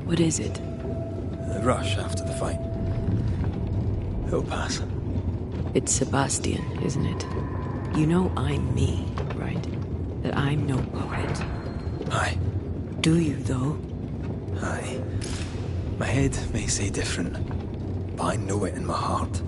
What is it? The rush after the fight. It'll pass. It's Sebastian, isn't it? You know I'm me, right? That I'm no poet. Aye. Do you, though? Aye. My head may say different, but I know it in my heart.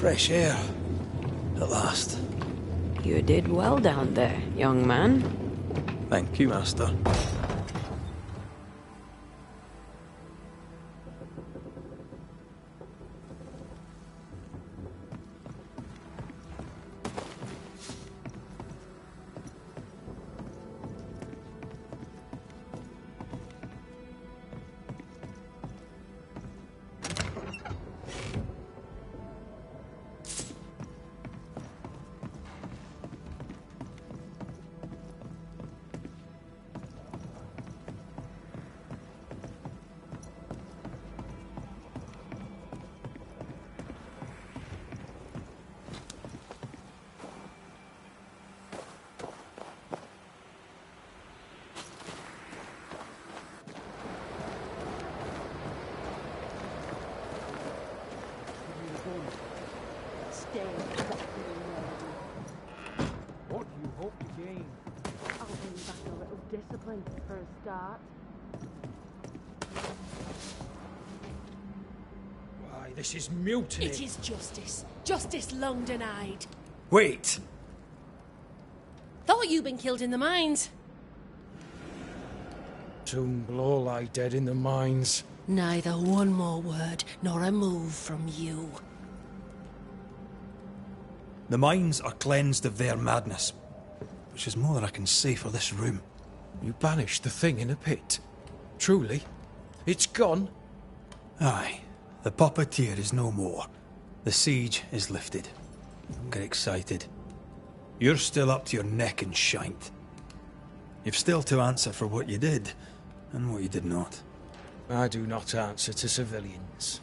Fresh air. At last. You did well down there, young man. Thank you, Master. What do you hope to gain? I'll bring back a little discipline for a start. Why, this is mutiny. It is justice. Justice long denied. Wait! Thought you'd been killed in the mines. Soon will all lie dead in the mines. Neither one more word nor a move from you. The mines are cleansed of their madness, which is more than I can say for this room. You banished the thing in a pit. Truly? It's gone? Aye. The puppeteer is no more. The siege is lifted. Don't get excited. You're still up to your neck in shite. You've still to answer for what you did, and what you did not. I do not answer to civilians,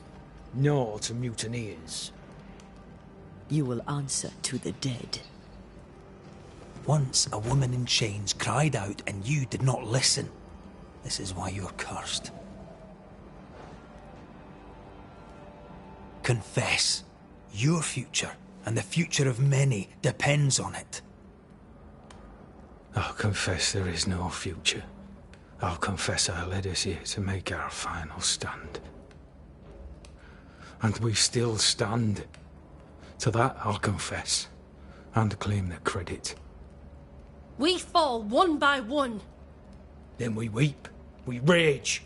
nor to mutineers. You will answer to the dead. Once a woman in chains cried out and you did not listen. This is why you're cursed. Confess. Your future, and the future of many, depends on it. I'll confess there is no future. I'll confess I led us here to make our final stand. And we still stand. To that I'll confess, and claim the credit. We fall one by one. Then we weep, we rage,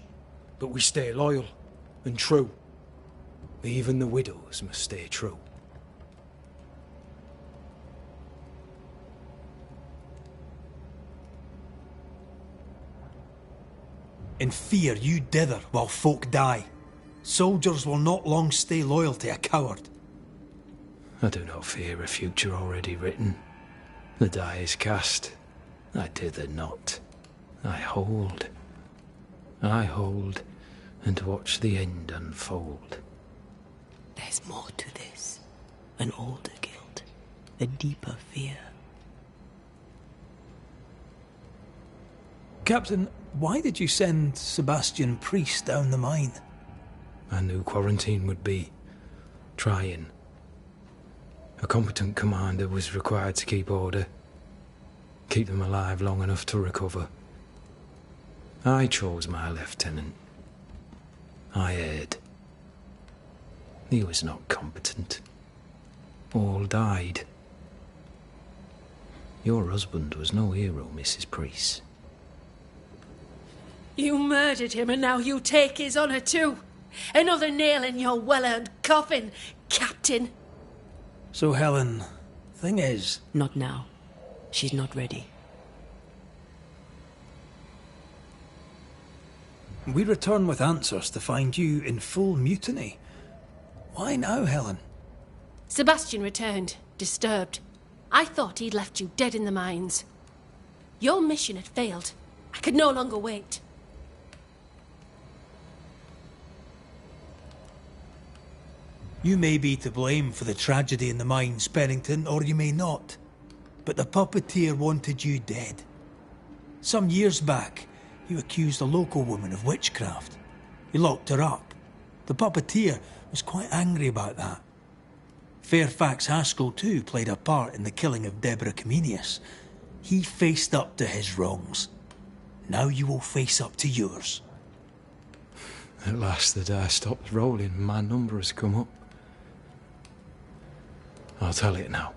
but we stay loyal and true. Even the widows must stay true. In fear you dither while folk die. Soldiers will not long stay loyal to a coward. I do not fear a future already written. The die is cast. I dither not. I hold. I hold and watch the end unfold. There's more to this. An older guilt. A deeper fear. Captain, why did you send Sebastian Priest down the mine? I knew quarantine would be trying. A competent commander was required to keep order. Keep them alive long enough to recover. I chose my lieutenant. I erred. He was not competent. All died. Your husband was no hero, Mrs. Priest. You murdered him and now you take his honour too. Another nail in your well-earned coffin, Captain. So, Helen, thing is... Not now. She's not ready. We return with answers to find you in full mutiny. Why now, Helen? Sebastian returned, disturbed. I thought he'd left you dead in the mines. Your mission had failed. I could no longer wait. You may be to blame for the tragedy in the mines, Pennington, or you may not. But the puppeteer wanted you dead. Some years back, you accused a local woman of witchcraft. You locked her up. The puppeteer was quite angry about that. Fairfax Haskell, too, played a part in the killing of Deborah Comenius. He faced up to his wrongs. Now you will face up to yours. At last the die stops rolling and my number has come up. I'll tell it now.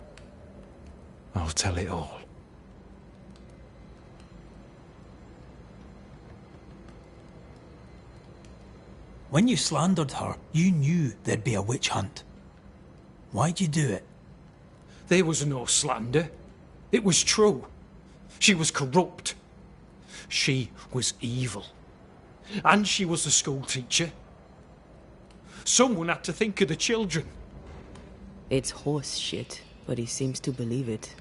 I'll tell it all. When you slandered her, you knew there'd be a witch hunt. Why'd you do it? There was no slander. It was true. She was corrupt. She was evil. And she was a school teacher. Someone had to think of the children. It's horse shit, but he seems to believe it.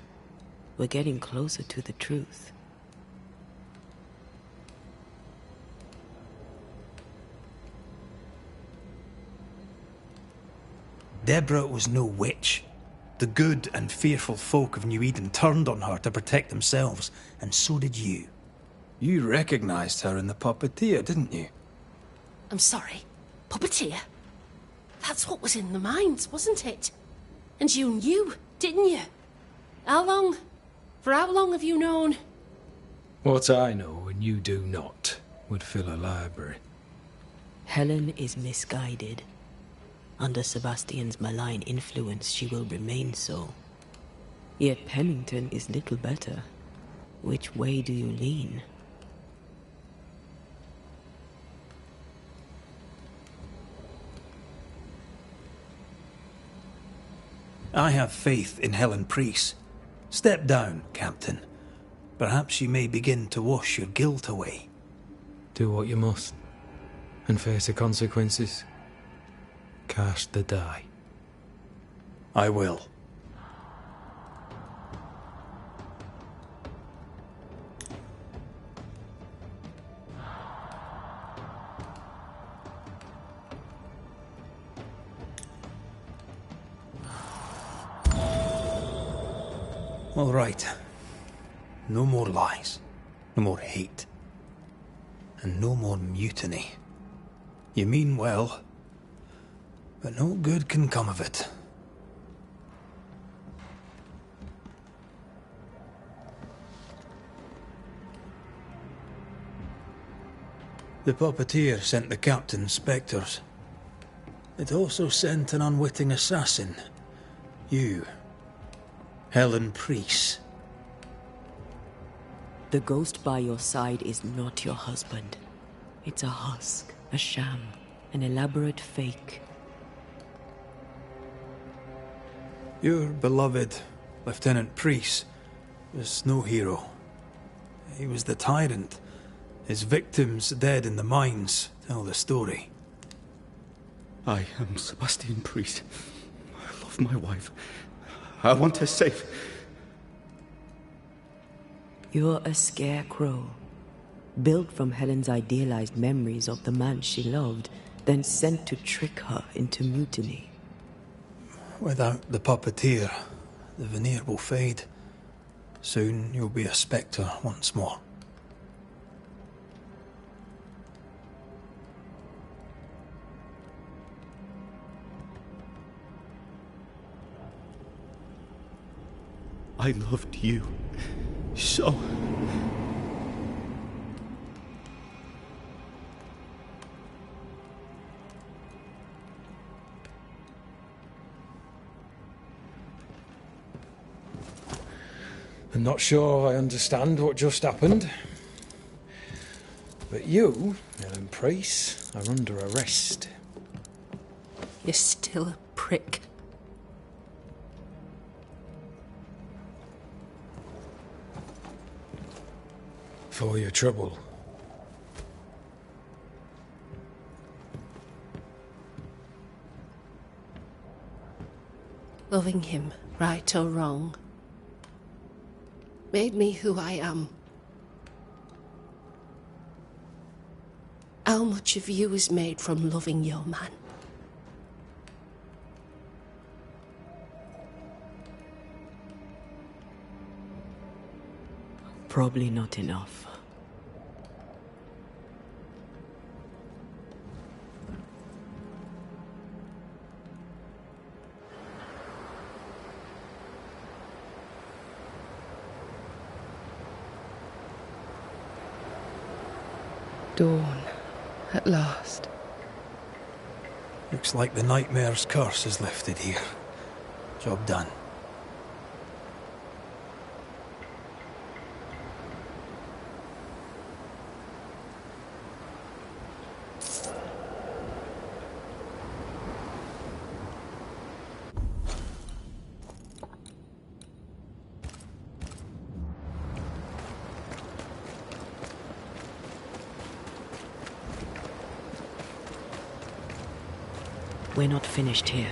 We're getting closer to the truth. Deborah was no witch. The good and fearful folk of New Eden turned on her to protect themselves, and so did you. You recognized her in the puppeteer, didn't you? I'm sorry. Puppeteer? That's what was in the mines, wasn't it? And you knew, didn't you? For how long have you known? What I know and you do not would fill a library. Helen is misguided. Under Sebastian's malign influence, she will remain so. Yet Pennington is little better. Which way do you lean? I have faith in Helen Priest. Step down, Captain. Perhaps you may begin to wash your guilt away. Do what you must, and face the consequences. Cast the die. I will. All right. No more lies. No more hate. And no more mutiny. You mean well, but no good can come of it. The puppeteer sent the captain spectres. It also sent an unwitting assassin. You. Helen Priest. The ghost by your side is not your husband. It's a husk, a sham, an elaborate fake. Your beloved Lieutenant Priest was no hero. He was the tyrant. His victims dead in the mines tell the story. I am Sebastian Priest. I love my wife. I want her safe. You're a scarecrow, built from Helen's idealized memories of the man she loved, then sent to trick her into mutiny. Without the puppeteer, the veneer will fade. Soon you'll be a spectre once more. I loved you so. I'm not sure I understand what just happened. But you, Helen Priest, are under arrest. You're still a prick. For your trouble. Loving him, right or wrong, made me who I am. How much of you is made from loving your man? Probably not enough. Dawn, at last. Looks like the nightmare's curse is lifted here. Job done. We're not finished here.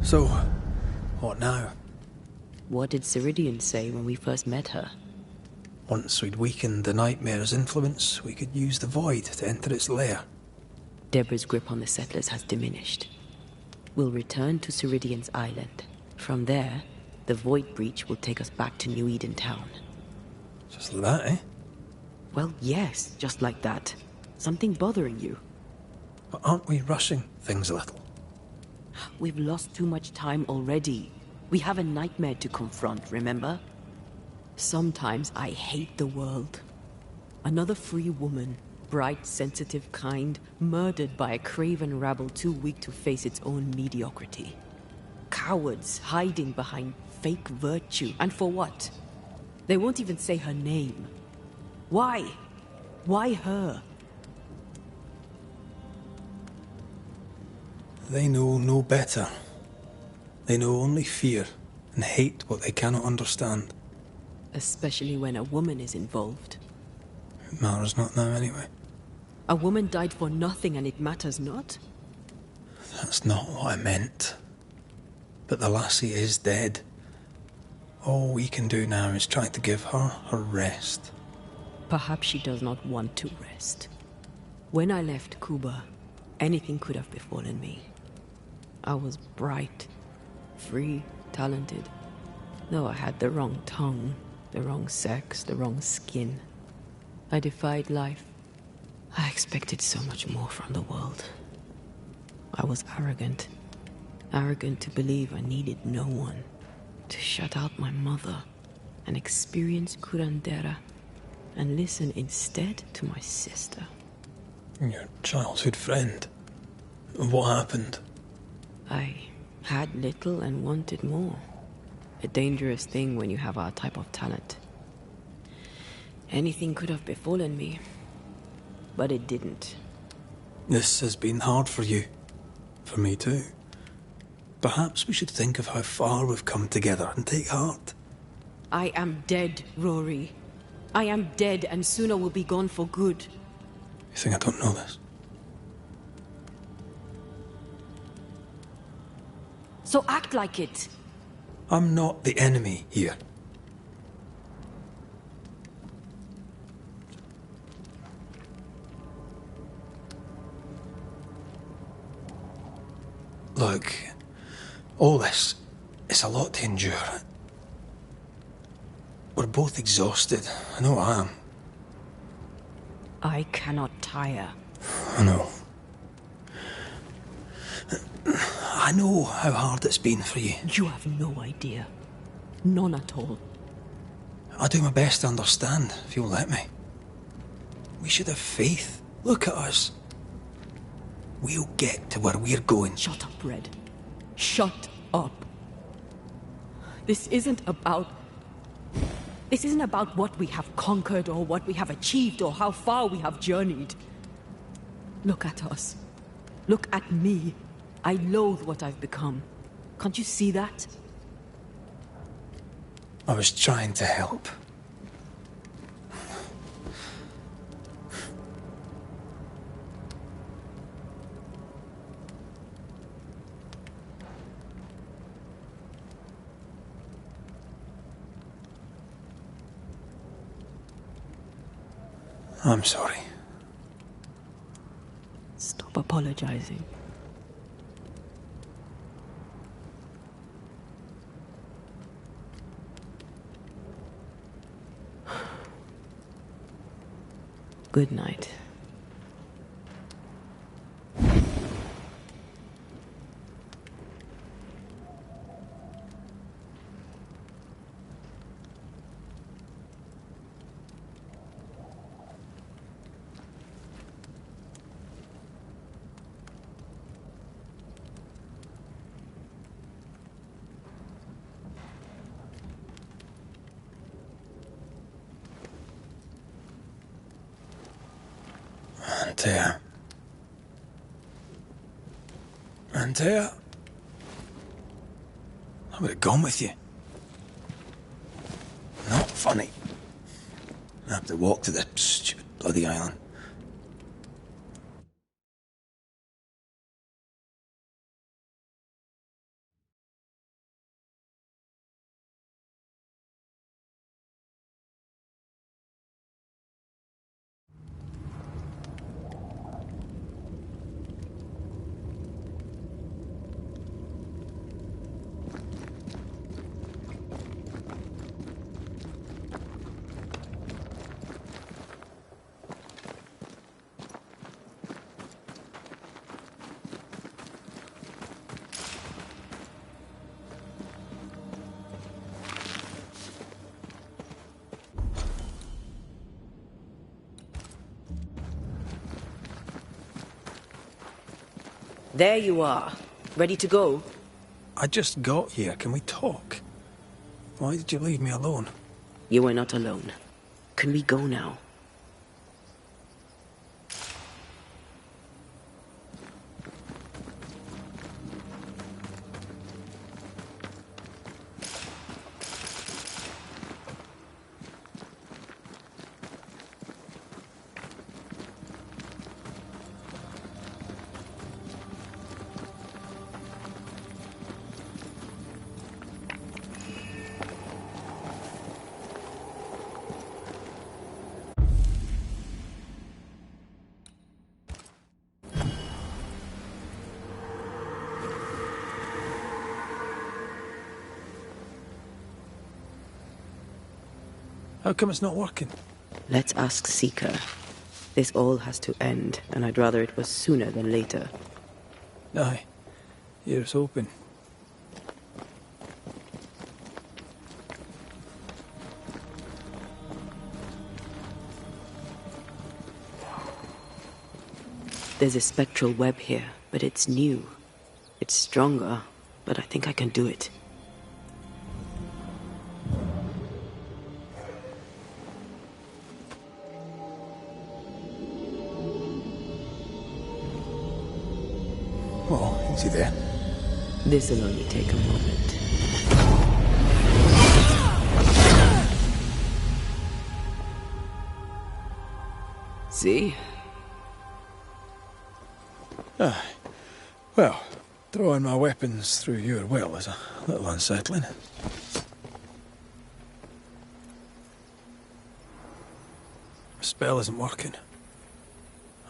So, what now? What did Ceridian say when we first met her? Once we'd weakened the nightmare's influence, we could use the void to enter its lair. Deborah's grip on the settlers has diminished. We'll return to Ceridian's island. From there, the void breach will take us back to New Eden town. Just like that, eh? Well, yes, just like that. Something bothering you? But aren't we rushing things a little? We've lost too much time already. We have a nightmare to confront, remember? Sometimes I hate the world. Another free woman, bright, sensitive, kind, murdered by a craven rabble too weak to face its own mediocrity. Cowards hiding behind fake virtue. And for what? They won't even say her name. Why? Why her? They know no better. They know only fear and hate what they cannot understand. Especially when a woman is involved. It matters not now anyway. A woman died for nothing and it matters not? That's not what I meant. But the lassie is dead. All we can do now is try to give her her rest. Perhaps she does not want to rest. When I left Cuba, anything could have befallen me. I was bright, free, talented. Though I had the wrong tongue, the wrong sex, the wrong skin. I defied life. I expected so much more from the world. I was arrogant. Arrogant to believe I needed no one. To shut out my mother and experience curandera and listen instead to my sister. Your childhood friend. What happened? I had little and wanted more. A dangerous thing when you have our type of talent. Anything could have befallen me, but it didn't. This has been hard for you. For me too. Perhaps we should think of how far we've come together and take heart. I am dead, Rory. I am dead, and sooner will be gone for good. You think I don't know this? So act like it. I'm not the enemy here. Look, all this is a lot to endure. We're both exhausted. I know I am. I cannot tire. I know. I know how hard it's been for you. You have no idea. None at all. I'll do my best to understand, if you'll let me. We should have faith. Look at us. We'll get to where we're going. Shut up, Red. Shut up. This isn't about what we have conquered or what we have achieved or how far we have journeyed. Look at us. Look at me. I loathe what I've become. Can't you see that? I was trying to help. I'm sorry. Stop apologizing. Good night. Antea. I would have gone with you. Not funny. I have to walk to the stupid bloody island. There you are. Ready to go? I just got here. Can we talk? Why did you leave me alone? You were not alone. Can we go now? How come it's not working? Let's ask Seeker. This all has to end, and I'd rather it was sooner than later. Aye. Here's hoping. There's a spectral web here, but it's new. It's stronger, but I think I can do it. Oh, is he there? This'll only take a moment. See? Aye. Well, throwing my weapons through your will is a little unsettling. The spell isn't working.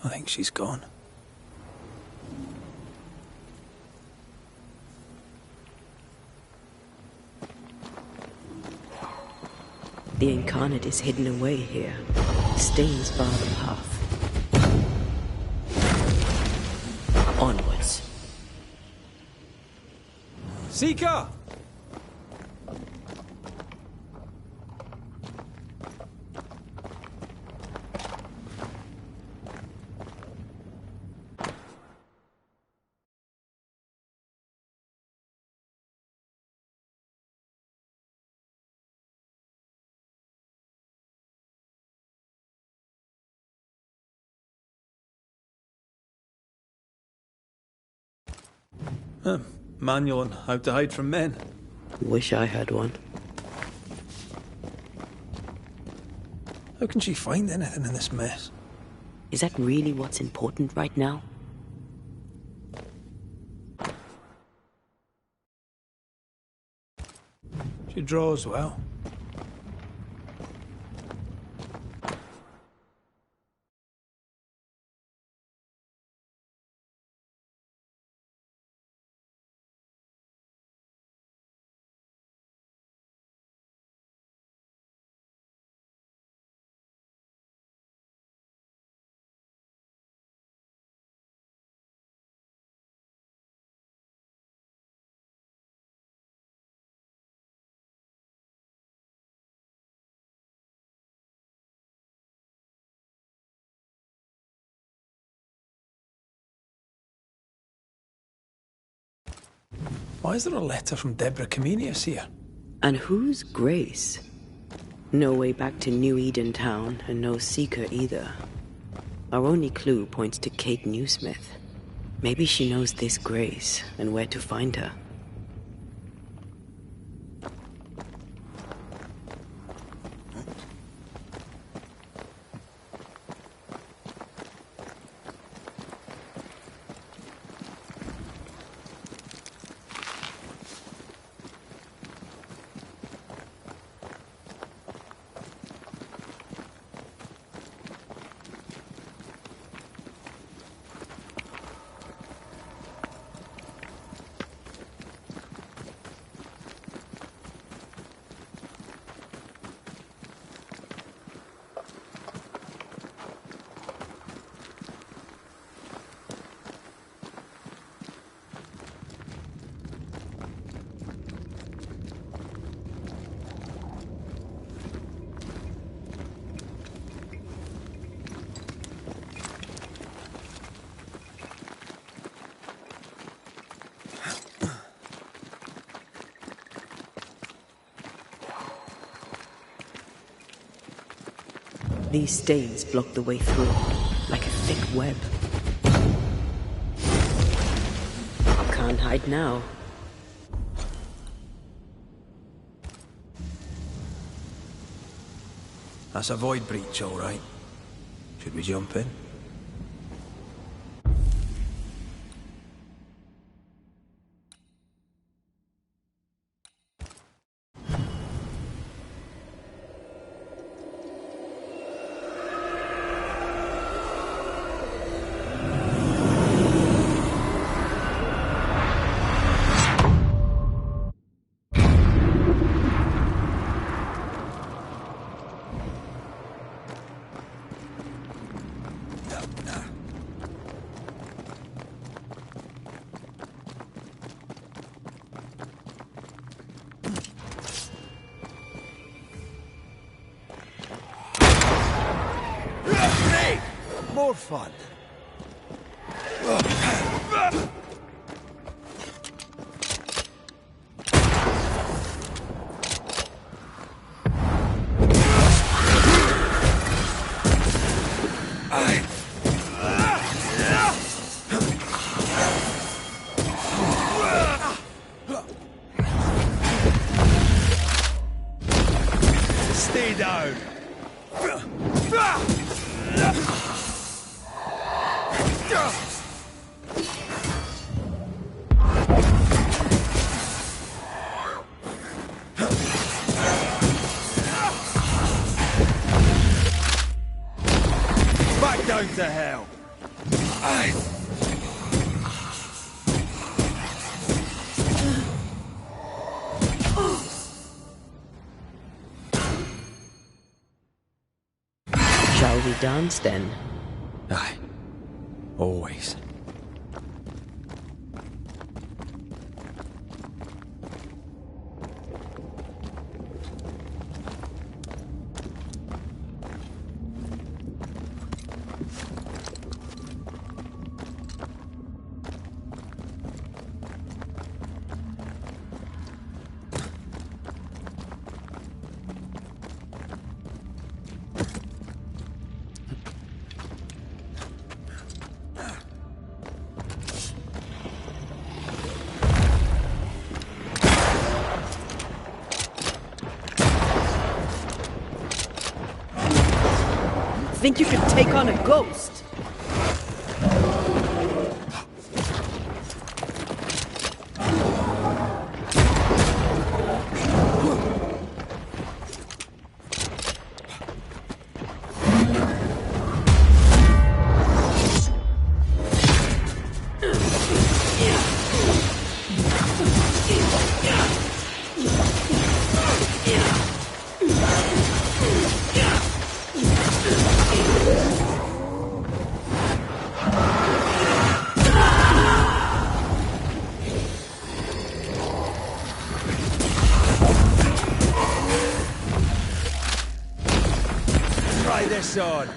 I think she's gone. The incarnate is hidden away here. Stains bar the path. Onwards. Seeker! Manual on how to hide from men. Wish I had one. How can she find anything in this mess? Is that really what's important right now? She draws well. Why is there a letter from Deborah Comenius here? And who's Grace? No way back to New Eden Town, and no Seeker either. Our only clue points to Kate Newsmith. Maybe she knows this Grace, and where to find her. These stains block the way through, like a thick web. Can't hide now. That's a void breach, all right. Should we jump in? More fun. Stay down. Back down to hell. Shall we dance then? Aye. Always. Think you could take on a ghost? Try this on.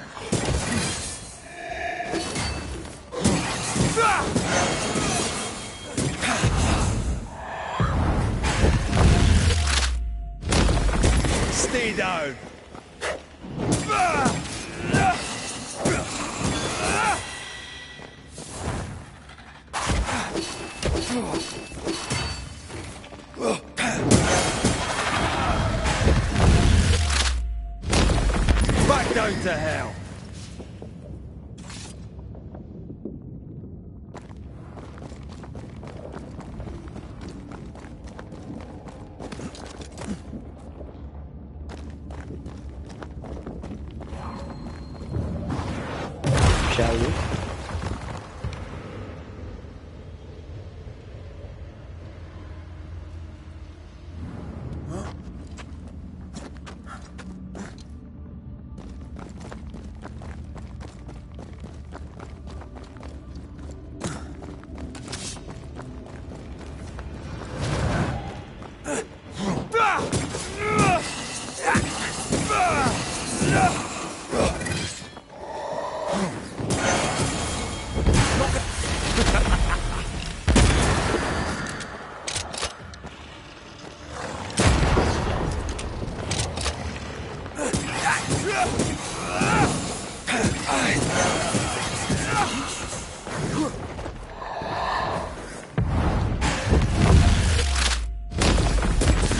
Stay down. Back down to hell. Shall we?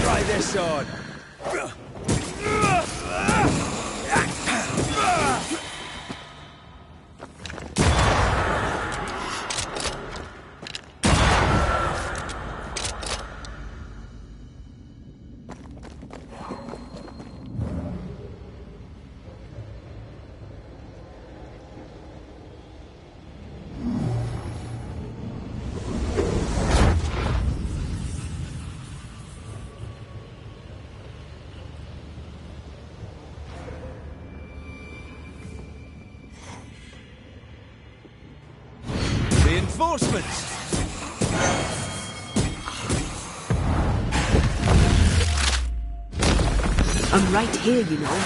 Try this on. Reinforcements! I'm right here, you know.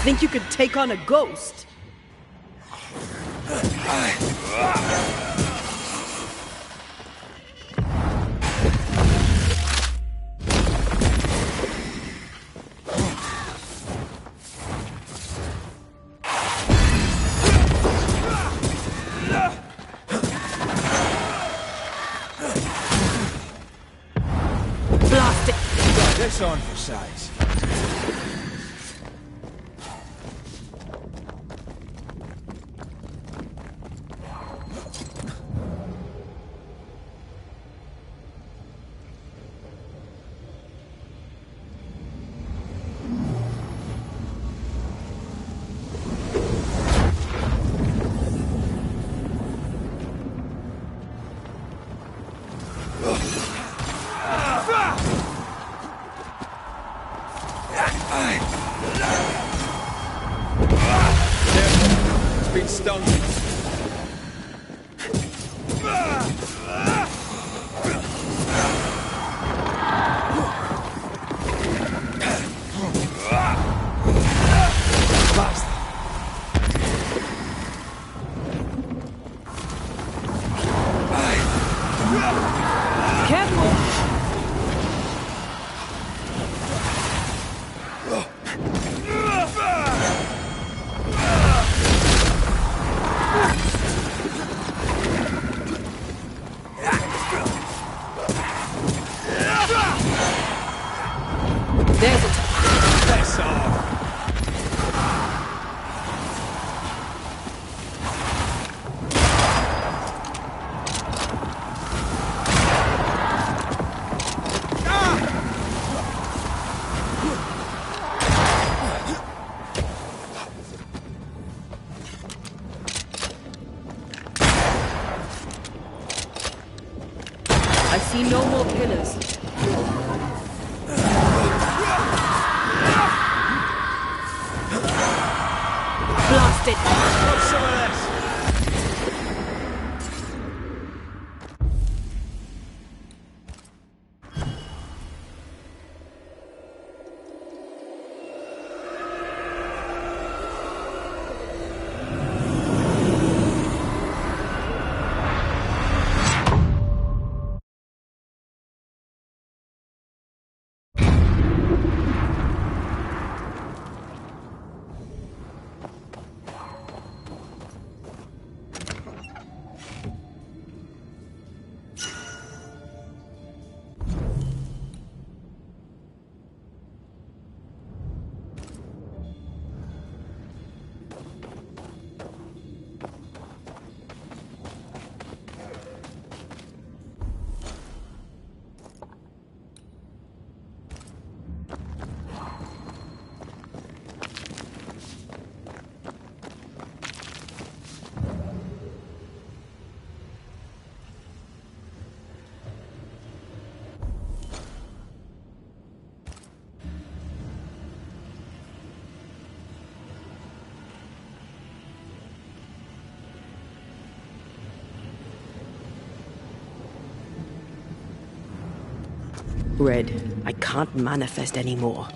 think you could take on a ghost? Blast it! Got this on for size. It's been stung. There's a That's all. I see no more pillars. blast it! What's some of this? Red, I can't manifest anymore.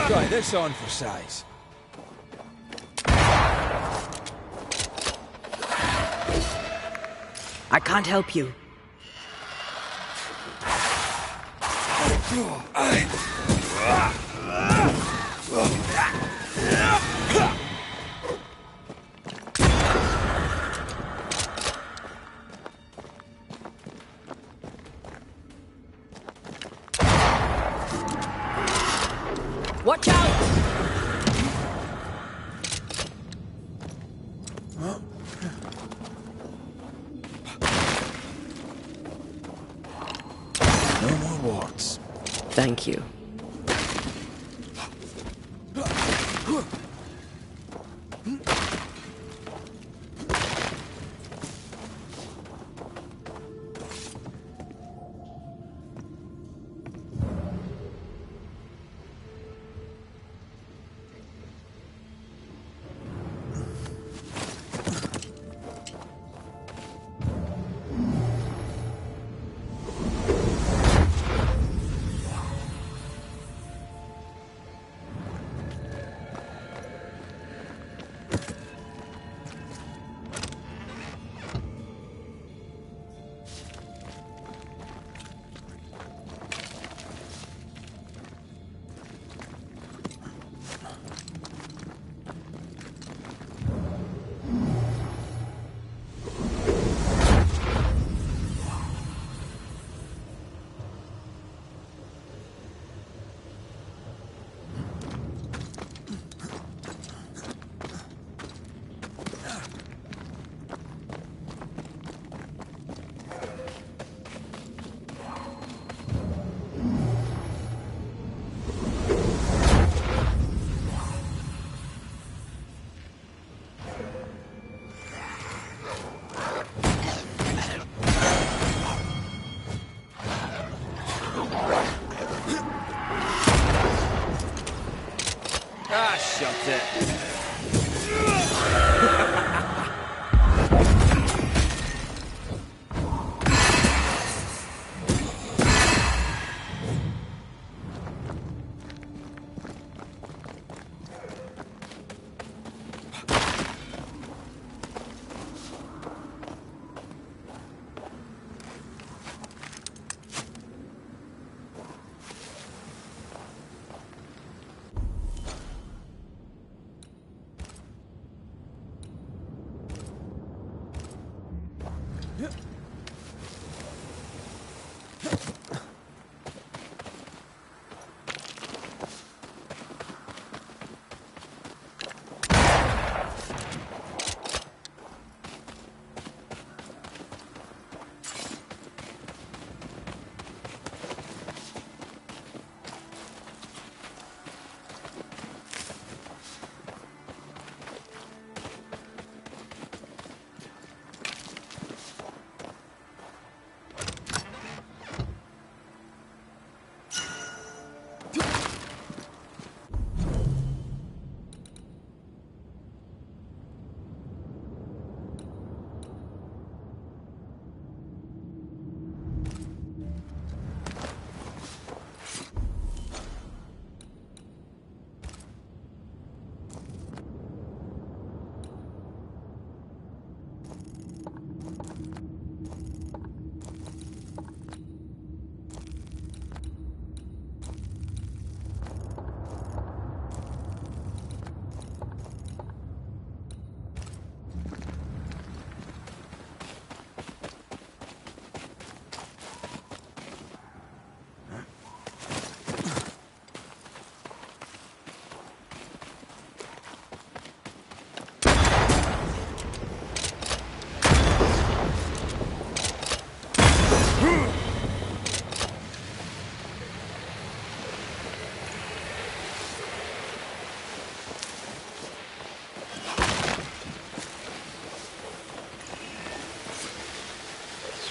Try this on for size. I can't help you. Watch out! No more warts. Thank you.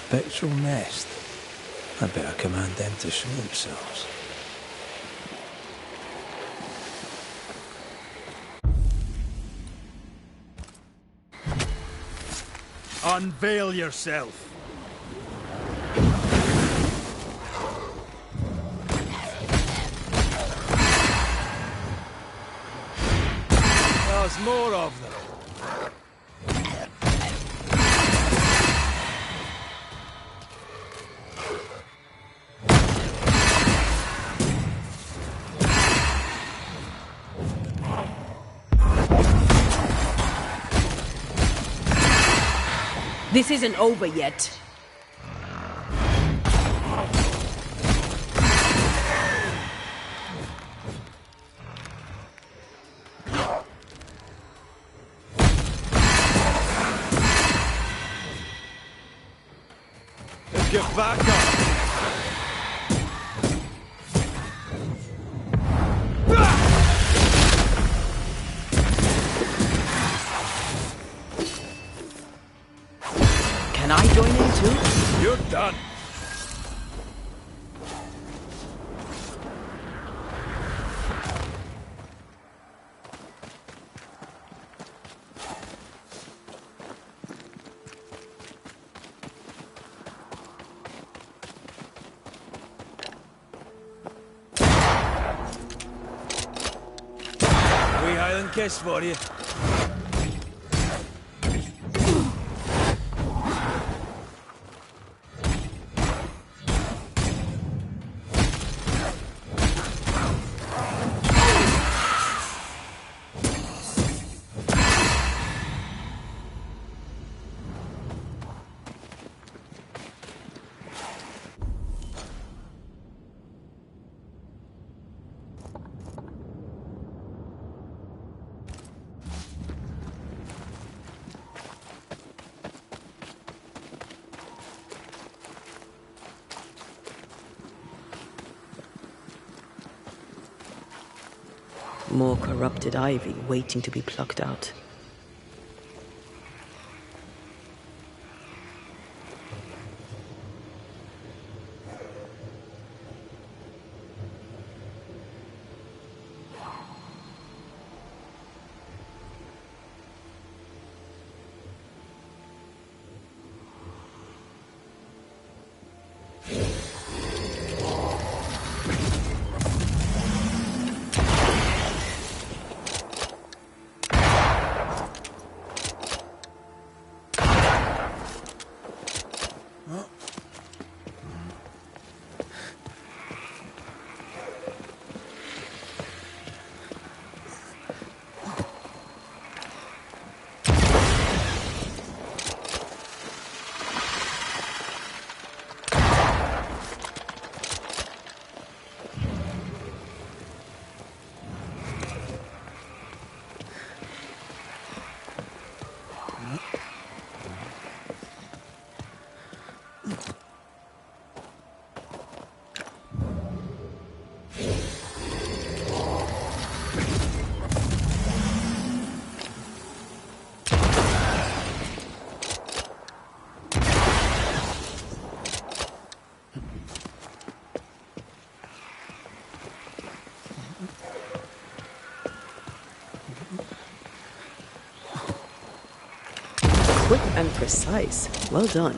spectral nest. I'd better command them to show themselves. Unveil yourself. There's more of them. This isn't over yet. Get back up! Can I join in too? You're done. Highland kiss for you. More corrupted ivy waiting to be plucked out. Quick and precise. Well done.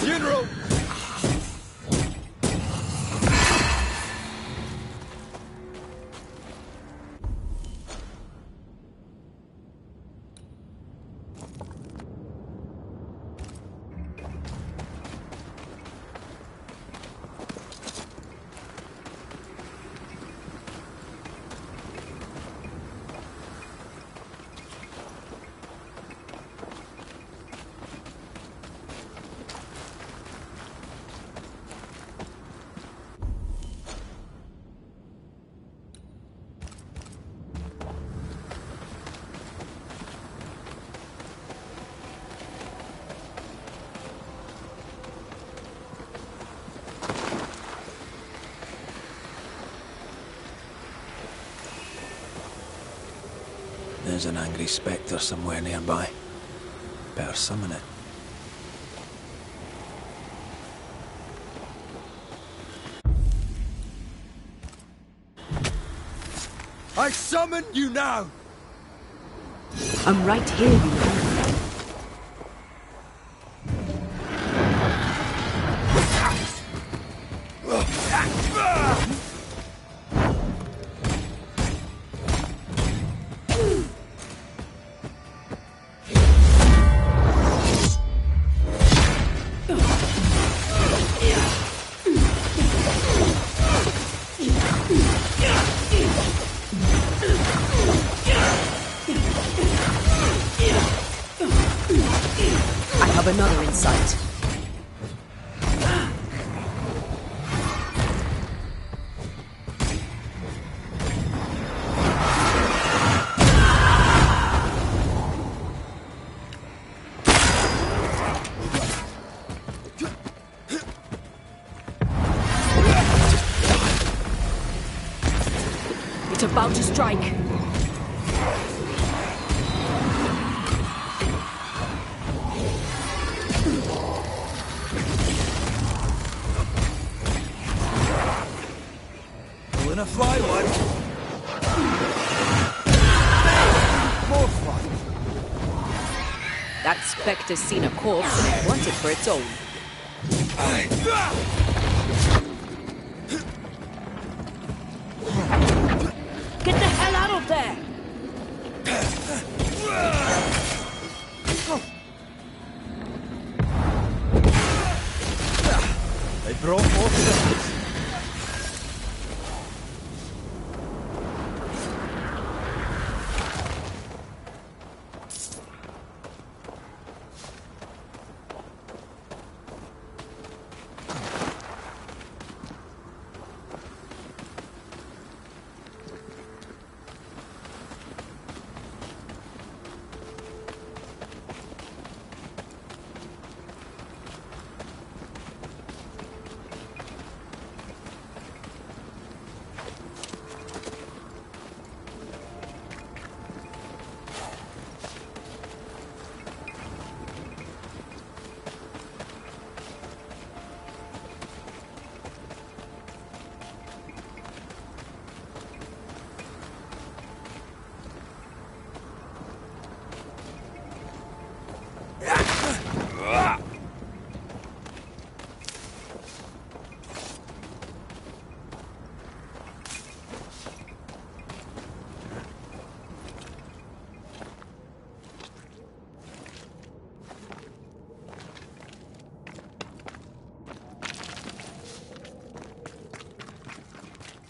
funeral! There's an angry spectre somewhere nearby. Better summon it. I summon you now! I'm right here, you know. I have another in sight. It's about to strike. Pulling a fly one. More fly. That spectre's seen a corpse and wants it for its own. Get the hell out of there! They brought more things.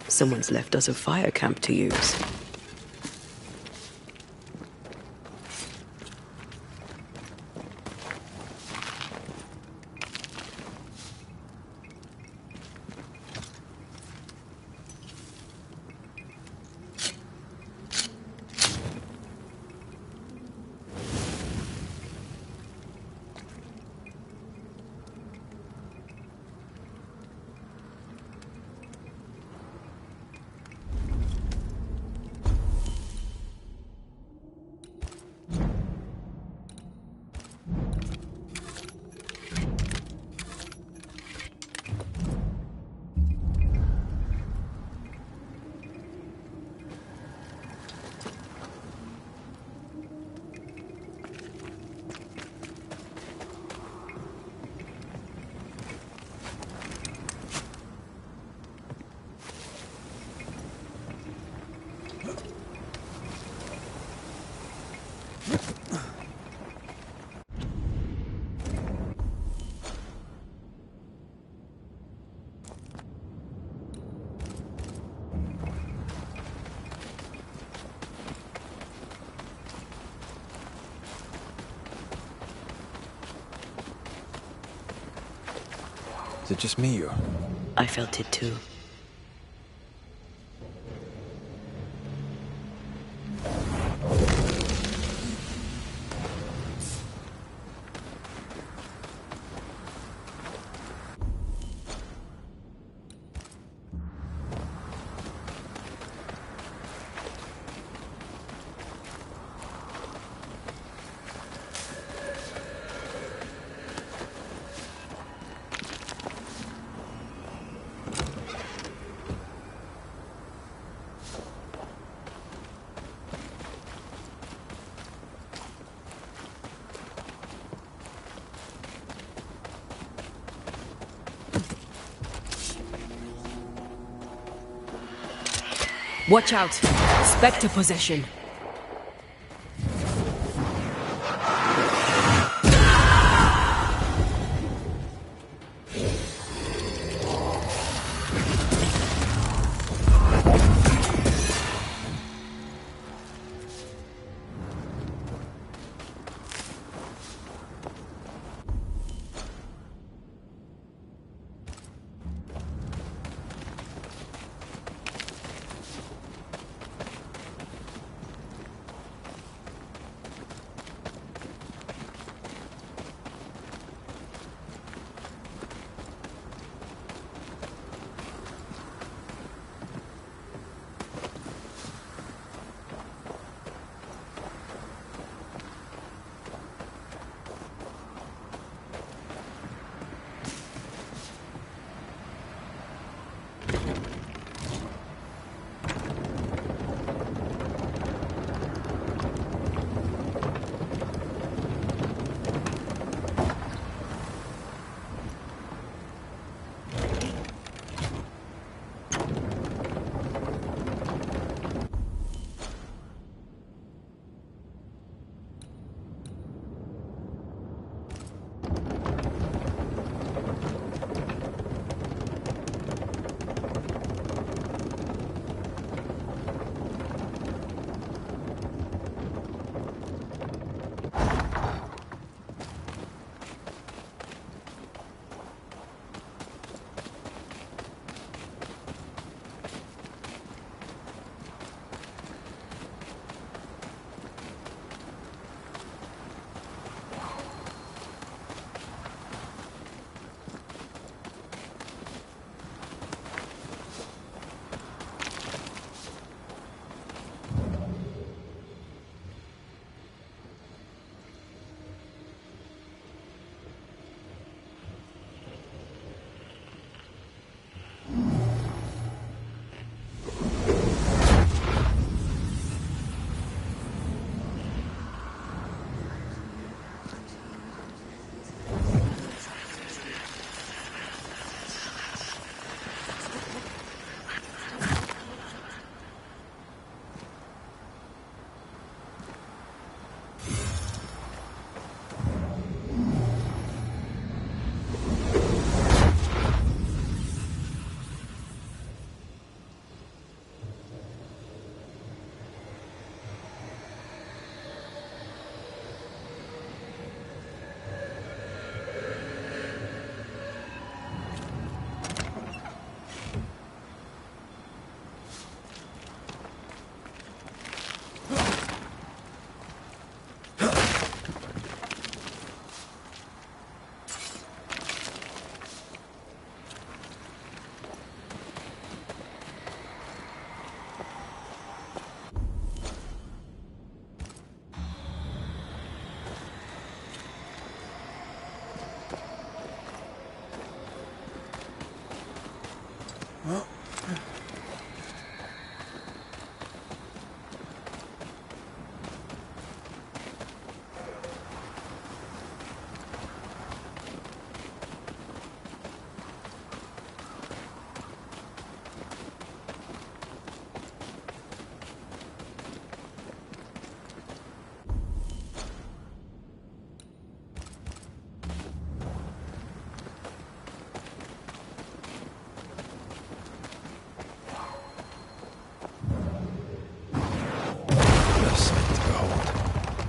Someone's left us a fire camp to use. Is it just me, or...? I felt it too. Watch out! Spectre possession!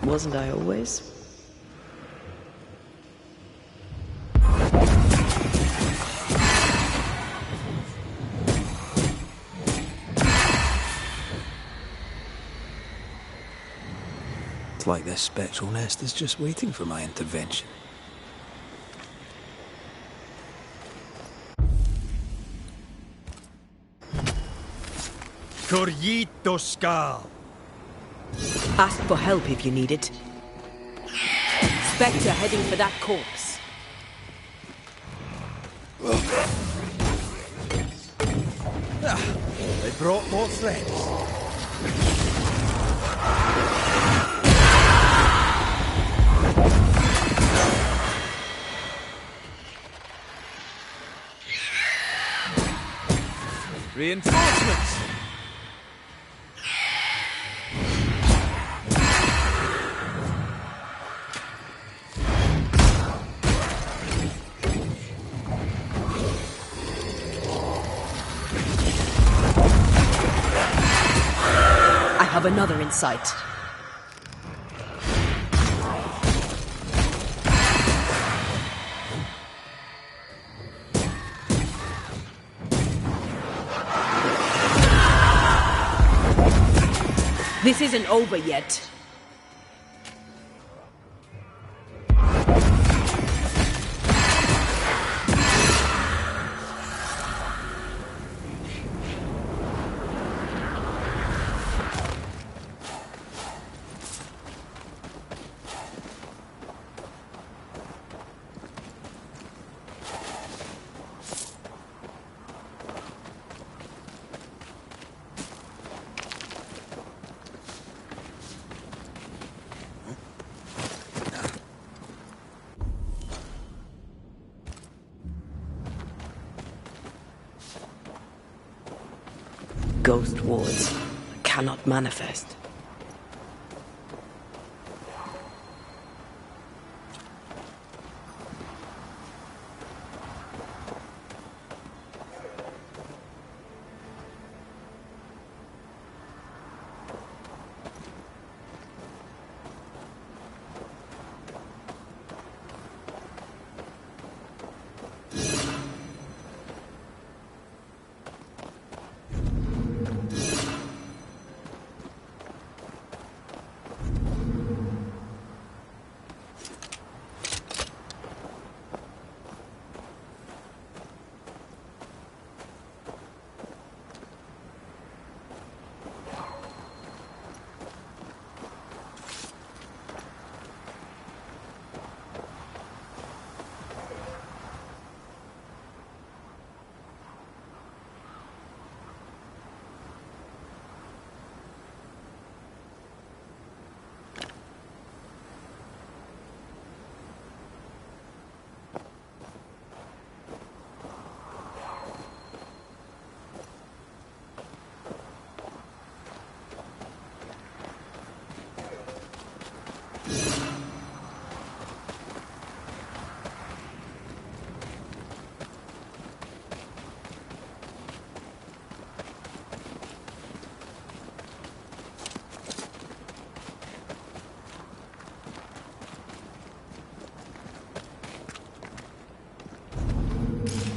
Wasn't I always? It's like this spectral nest is just waiting for my intervention. Corrito Skal. Ask for help if you need it. Spectre heading for that corpse. They brought more friends. Reinforcements! I have another in sight. This isn't over yet. Ghost wards cannot manifest.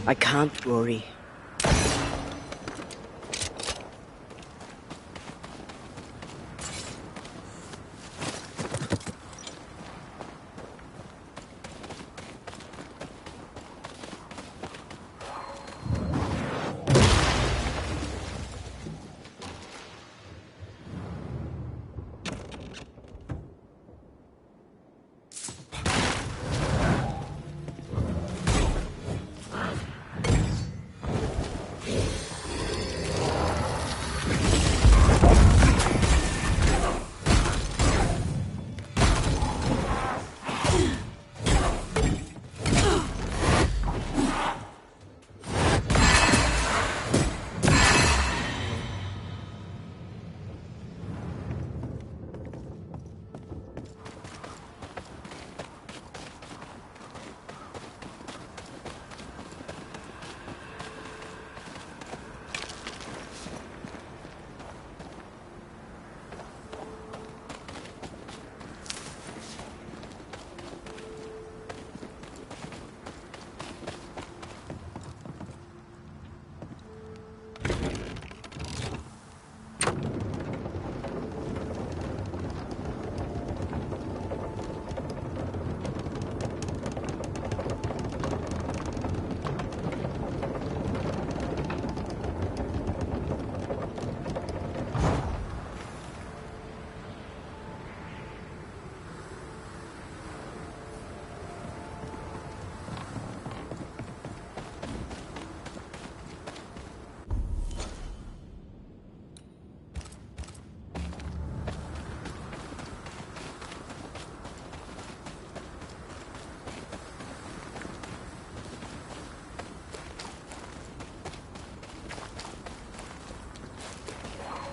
I can't worry.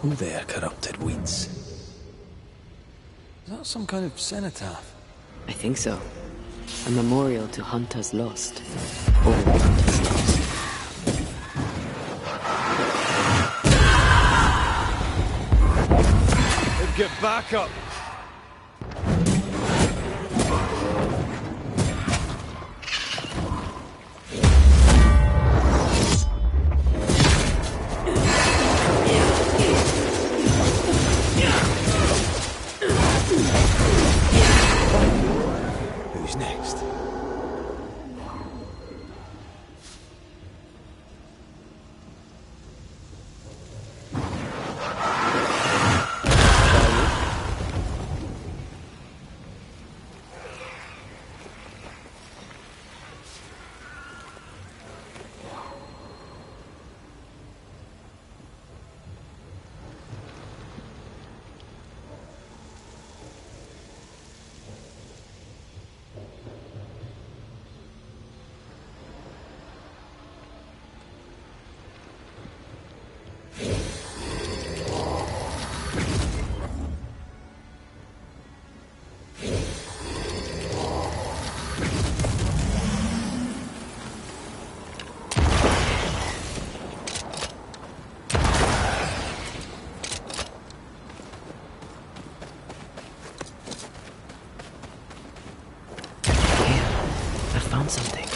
Who there, corrupted weeds? Is that some kind of cenotaph? I think so. A memorial to hunters lost. All hunters lost. Get back up! Who's next? Something.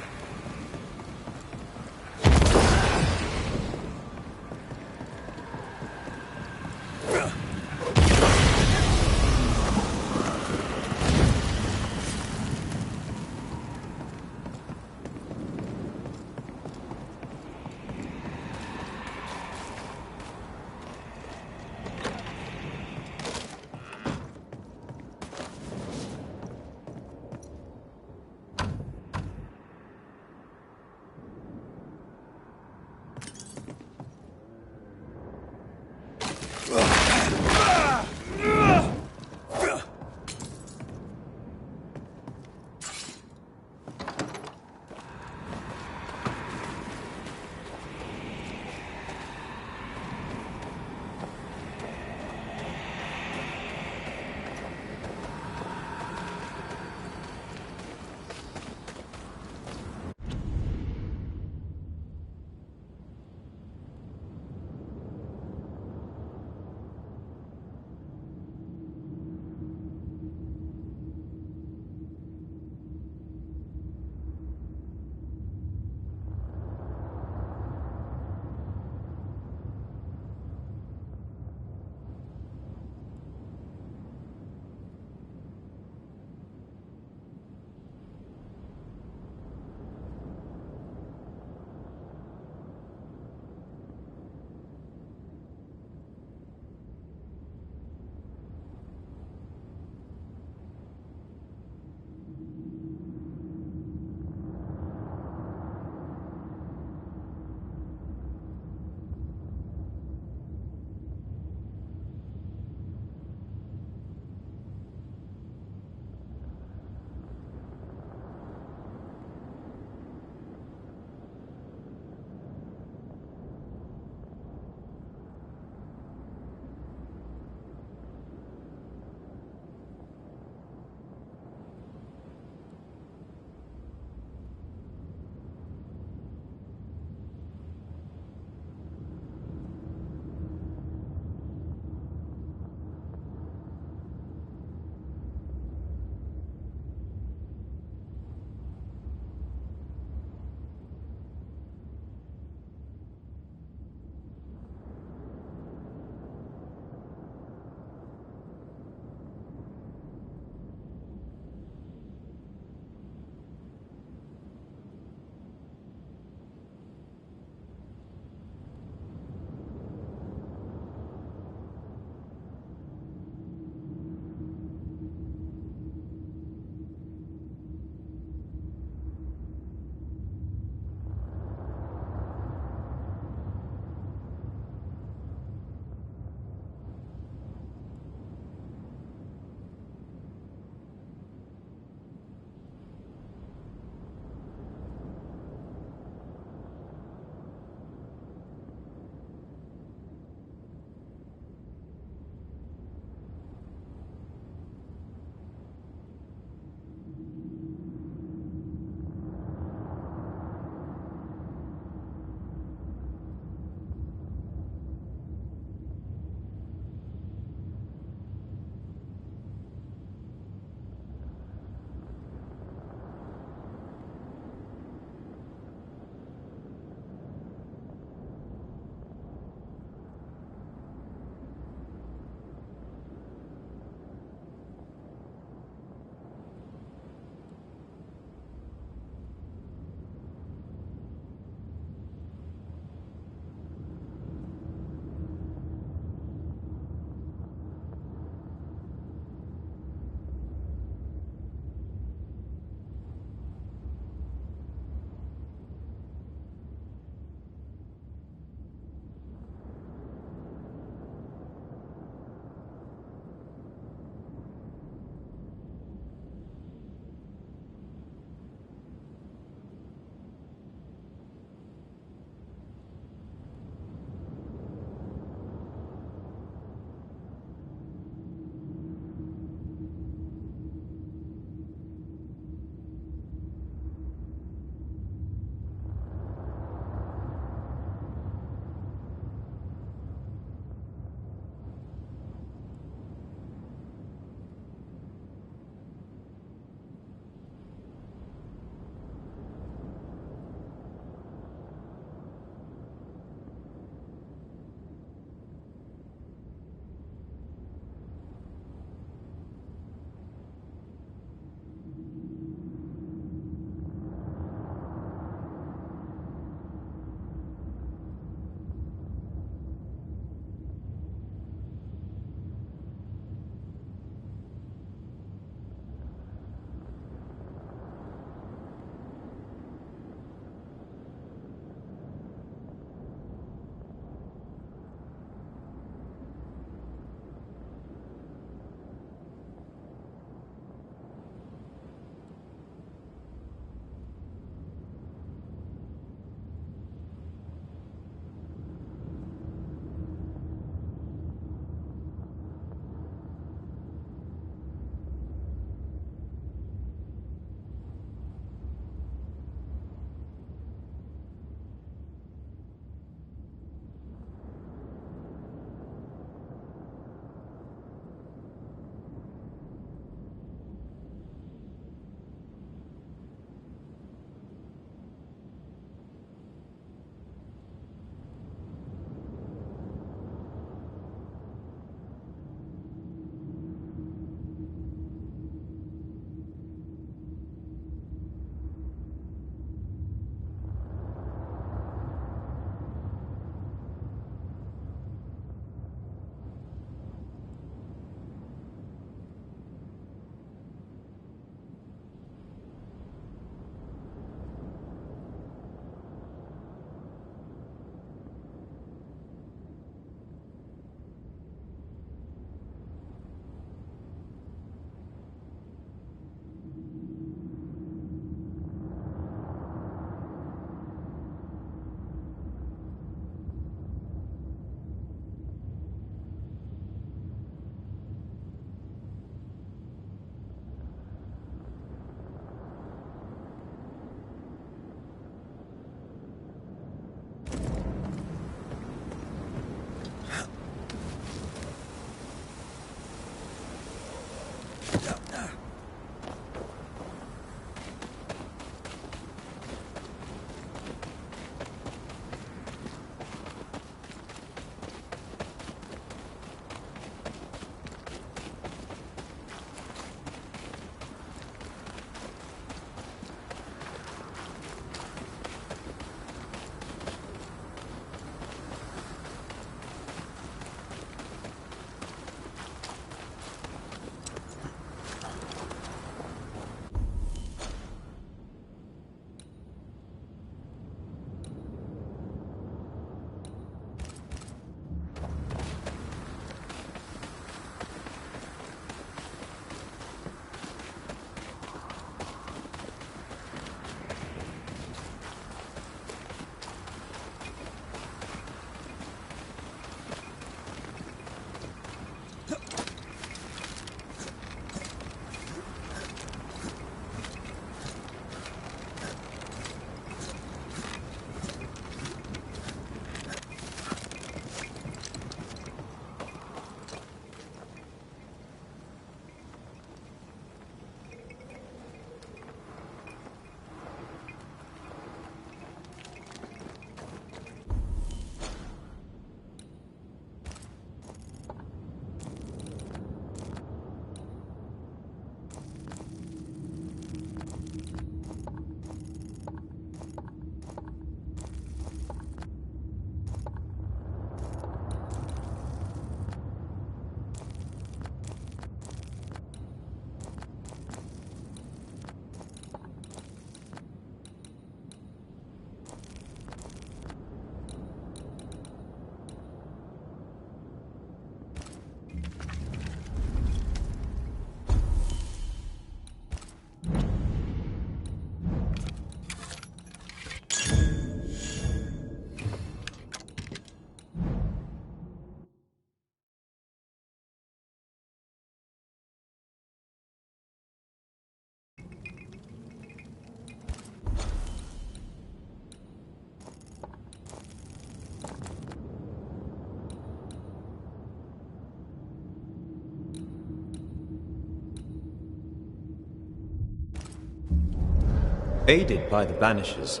Aided by the Banishers,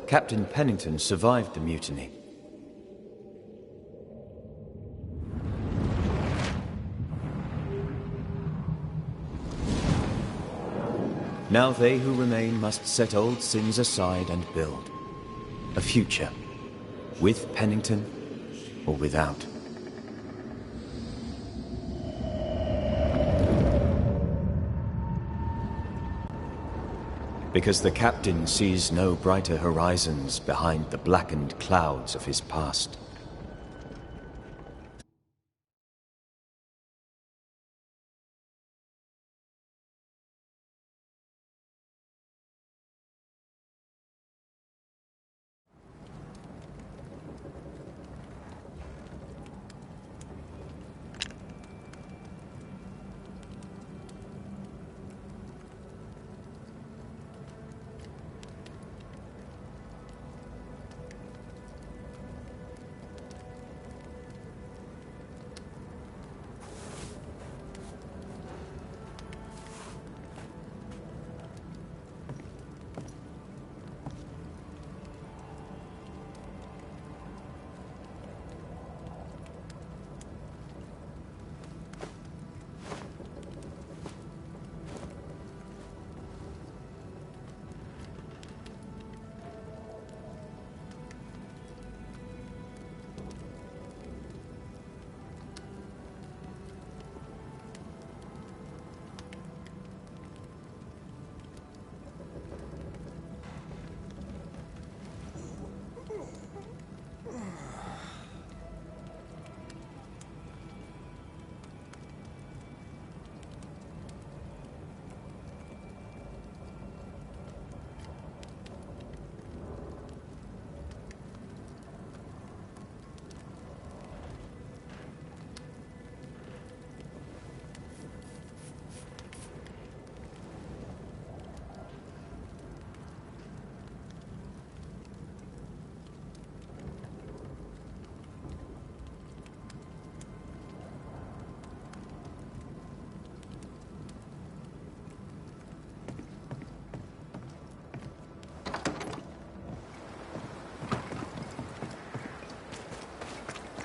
Captain Pennington survived the mutiny. Now they who remain must set old sins aside and build a future, with Pennington or without. Because the captain sees no brighter horizons behind the blackened clouds of his past.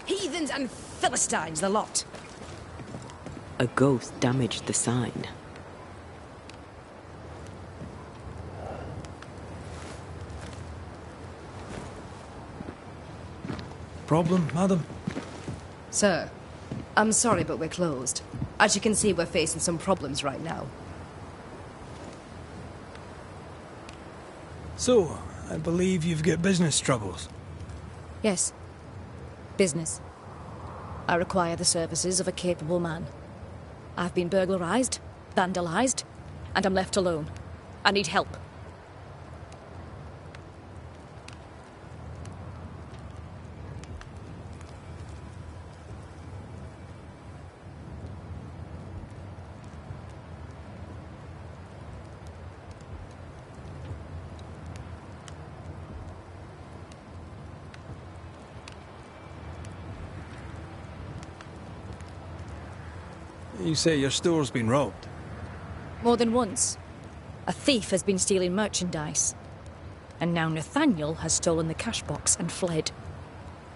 Heathens and Philistines, the lot. A ghost damaged the sign. Problem, madam? Sir, I'm sorry, but we're closed. As you can see, we're facing some problems right now. So, I believe you've got business troubles. Yes. Business. I require the services of a capable man. I've been burglarized, vandalized, and I'm left alone. I need help. You say your store's been robbed? More than once. A thief has been stealing merchandise. And now Nathaniel has stolen the cash box and fled.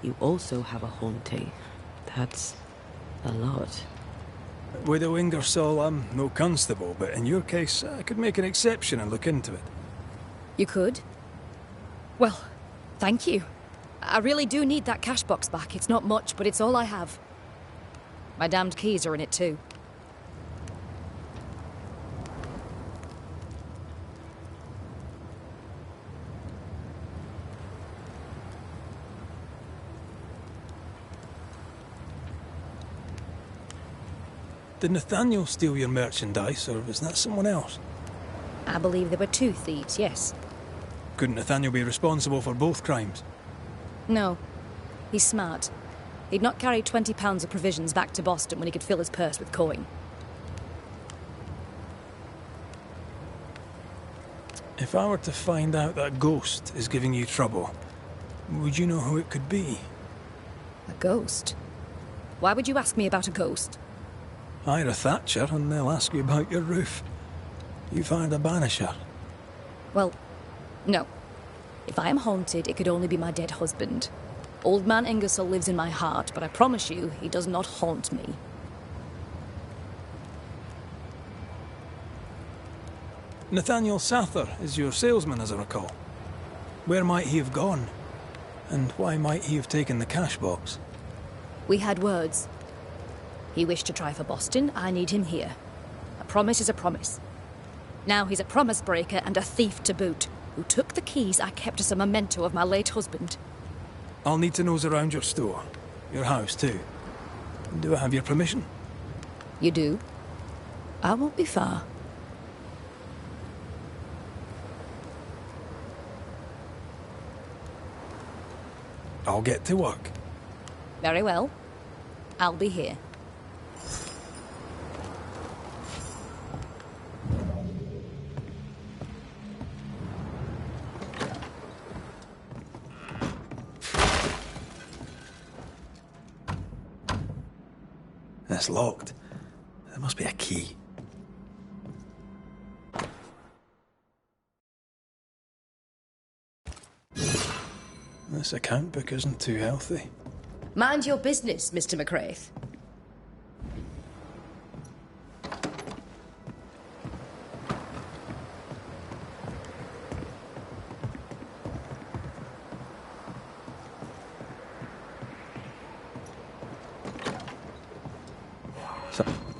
You also have a haunting. That's a lot. Widow Ingersoll, I'm no constable, but in your case, I could make an exception and look into it. You could? Well, thank you. I really do need that cash box back. It's not much, but it's all I have. My damned keys are in it too. Did Nathaniel steal your merchandise, or was that someone else? I believe there were two thieves, yes. Couldn't Nathaniel be responsible for both crimes? No. He's smart. He'd not carry 20 pounds of provisions back to Boston when he could fill his purse with coin. If I were to find out that ghost is giving you trouble, would you know who it could be? A ghost? Why would you ask me about a ghost? Hire a Thatcher and they'll ask you about your roof. You've hired a Banisher. Well, No. If I am haunted, it could only be my dead husband. Old man Ingersoll lives in my heart, but I promise you, he does not haunt me. Nathaniel Sather is your salesman, as I recall. Where might he have gone? And why might he have taken the cash box? We had words. He wished to try for Boston. I need him here. A promise is a promise. Now he's a promise breaker and a thief to boot, who took the keys I kept as a memento of my late husband. I'll need to nose around your store. Your house, too. Do I have your permission? You do? I won't be far. I'll get to work. Very well. I'll be here. It's locked. There must be a key. This account book isn't too healthy. Mind your business, Mr. McCraith.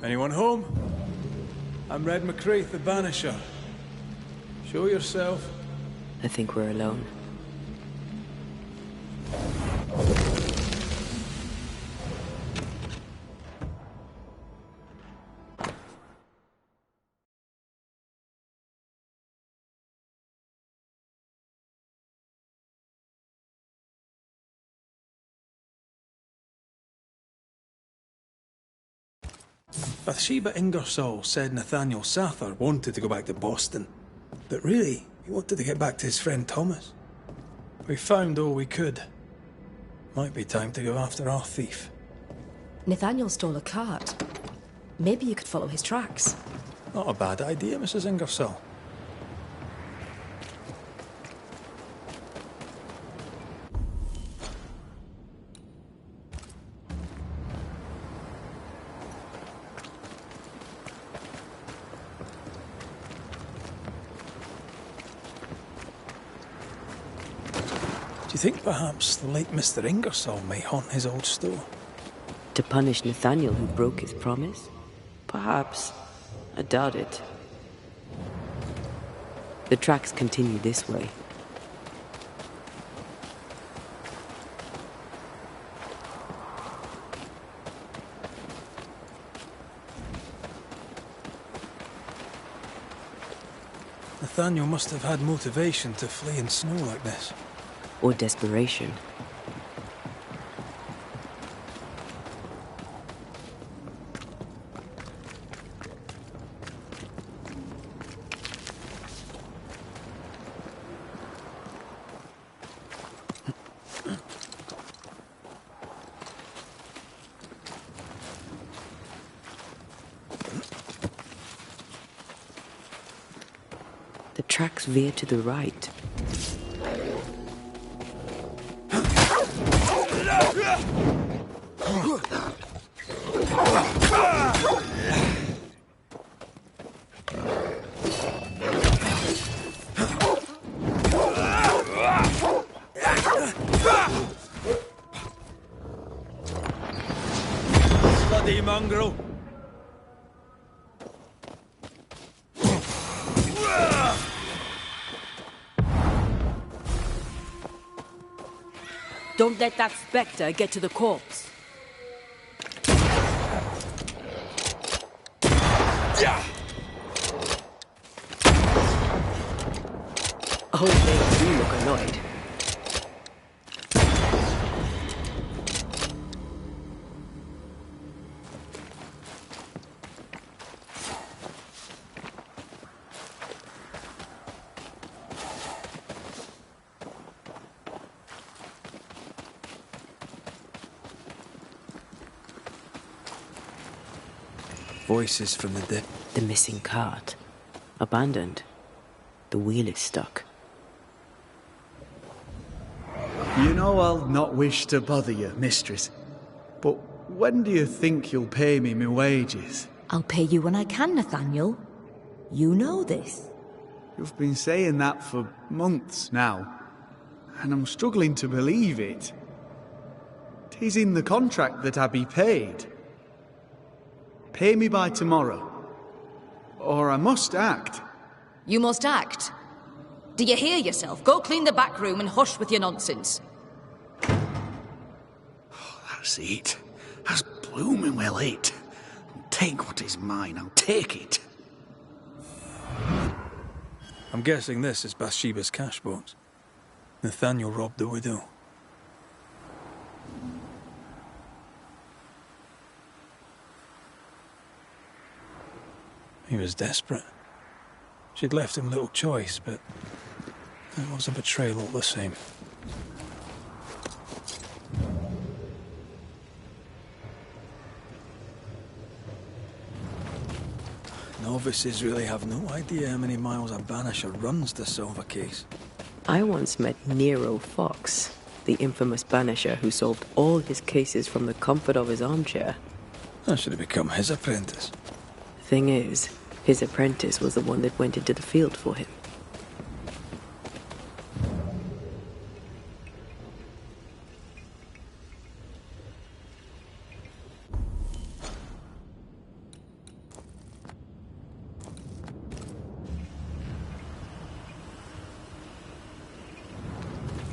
Anyone home? I'm Red McCraith, the Banisher. Show yourself. I think we're alone. Bathsheba Ingersoll said Nathaniel Sather wanted to go back to Boston. But really, he wanted to get back to his friend Thomas. We found all we could. Might be time to go after our thief. Nathaniel stole a cart. Maybe you could follow his tracks. Not a bad idea, Mrs. Ingersoll. Do you think perhaps the late Mr. Ingersoll may haunt his old store? To punish Nathaniel, who broke his promise? Perhaps. I doubt it. The tracks continue this way. Nathaniel must have had motivation to flee in snow like this. Or desperation. The tracks veer to the right. Bloody mongrel! Don't let that spectre get to the corpse. Oh, they do look annoyed. Voices from the dead. The missing cart. Abandoned. The wheel is stuck. You know I'll not wish to bother you, mistress. But when do you think you'll pay me my wages? I'll pay you when I can, Nathaniel. You know this. You've been saying that for months now, and I'm struggling to believe it. 'Tis in the contract that I be paid. Pay me by tomorrow, or I must act. You must act. Do you hear yourself? Go clean the back room and hush with your nonsense. That's it. That's blooming well it. Take what is mine, I'll take it. I'm guessing this is Bathsheba's cash box. Nathaniel robbed the widow. He was desperate. She'd left him little choice, but it was a betrayal all the same. Novices really have no idea how many miles a Banisher runs to solve a case. I once met Nero Fox, the infamous Banisher who solved all his cases from the comfort of his armchair. I should have become his apprentice. Thing is, his apprentice was the one that went into the field for him.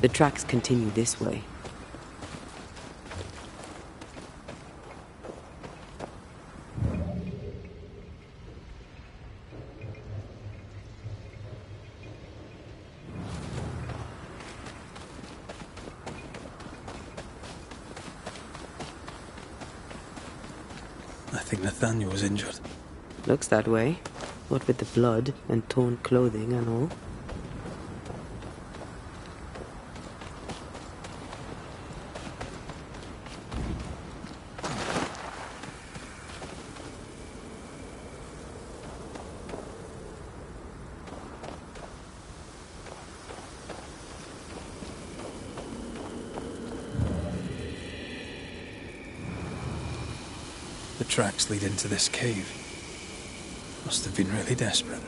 The tracks continue this way. I think Nathaniel was injured. Looks that way. What with the blood and torn clothing and all. The tracks lead into this cave. Must have been really desperate.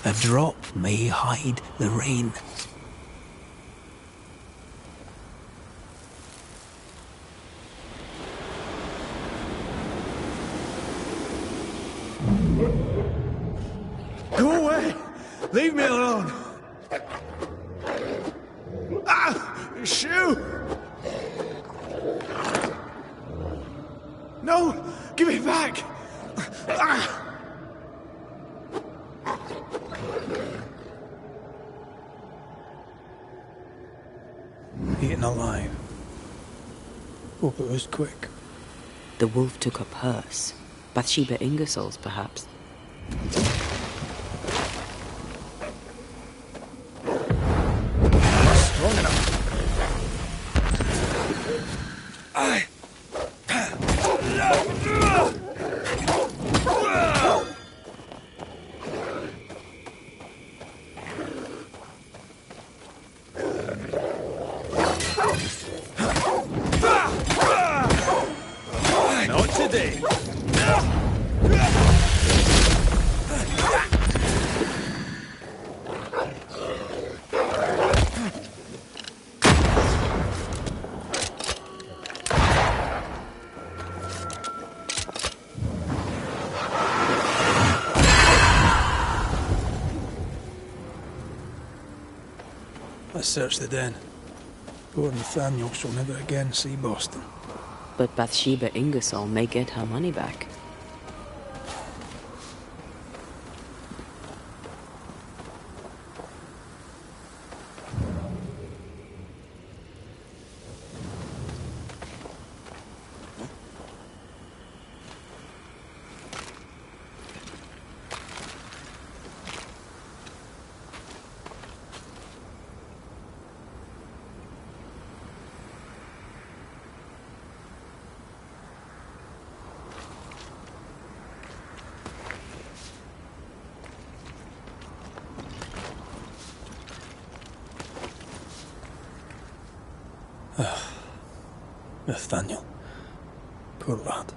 A drop may hide the rain. Go away! Leave me alone! Ah! Shoe! No! Give it back! Ah! Eaten alive. Hope it was quick. The wolf took up hers. Bathsheba Ingersoll's, perhaps. Strong enough. Not today. Let's search the den. Poor Nathaniel shall never again see Boston. But Bathsheba Ingersoll may get her money back. Nathaniel. Poor lad.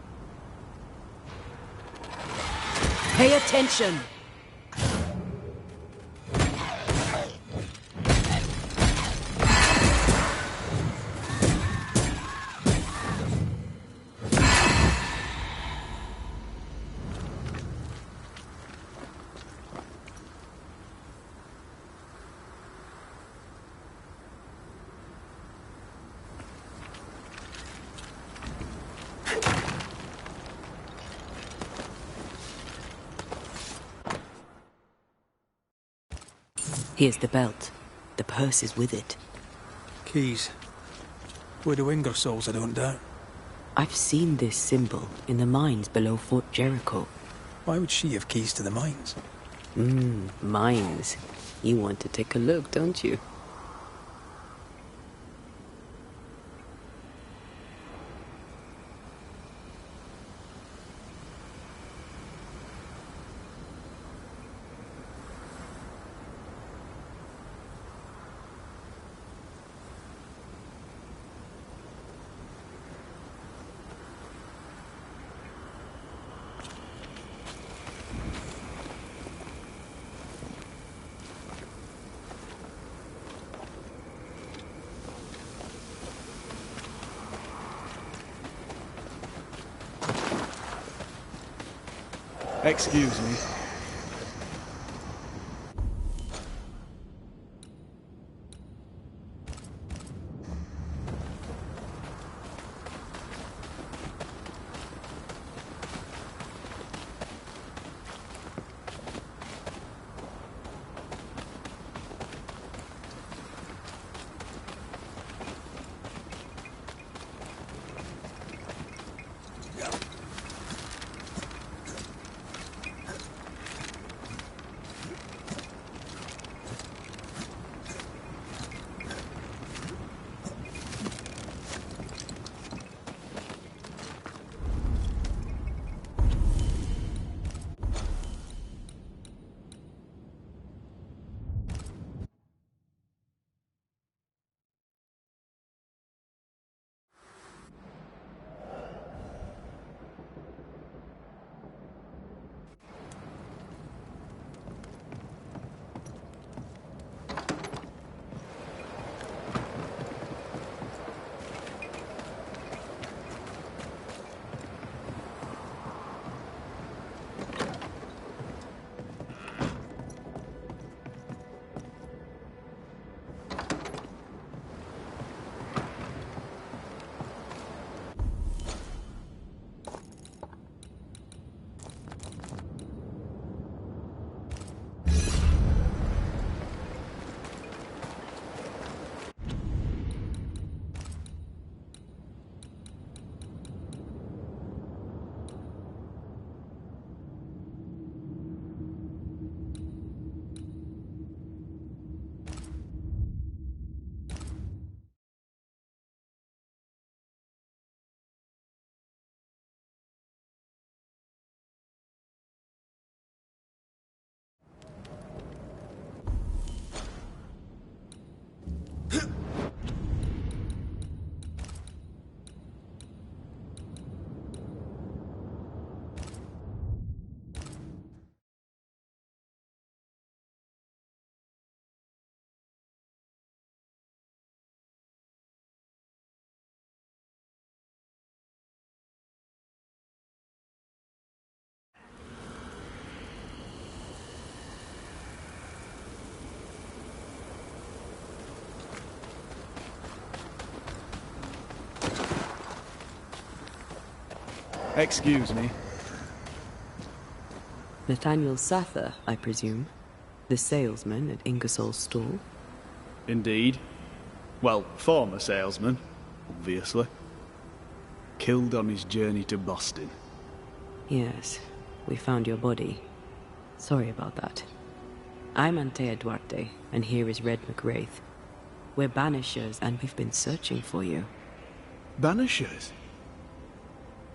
Pay attention! Here's the belt. The purse is with it. Keys. Widow Ingersoll's, I don't doubt. I've seen this symbol in the mines below Fort Jericho. Why would she have keys to the mines? Mines. You want to take a look, don't you? Excuse me. Excuse me. Nathaniel Sather, I presume. The salesman at Ingersoll's stall. Indeed. Well, former salesman, obviously. Killed on his journey to Boston. Yes, we found your body. Sorry about that. I'm Antea Duarte, and here is Red McWraith. We're Banishers, and we've been searching for you. Banishers?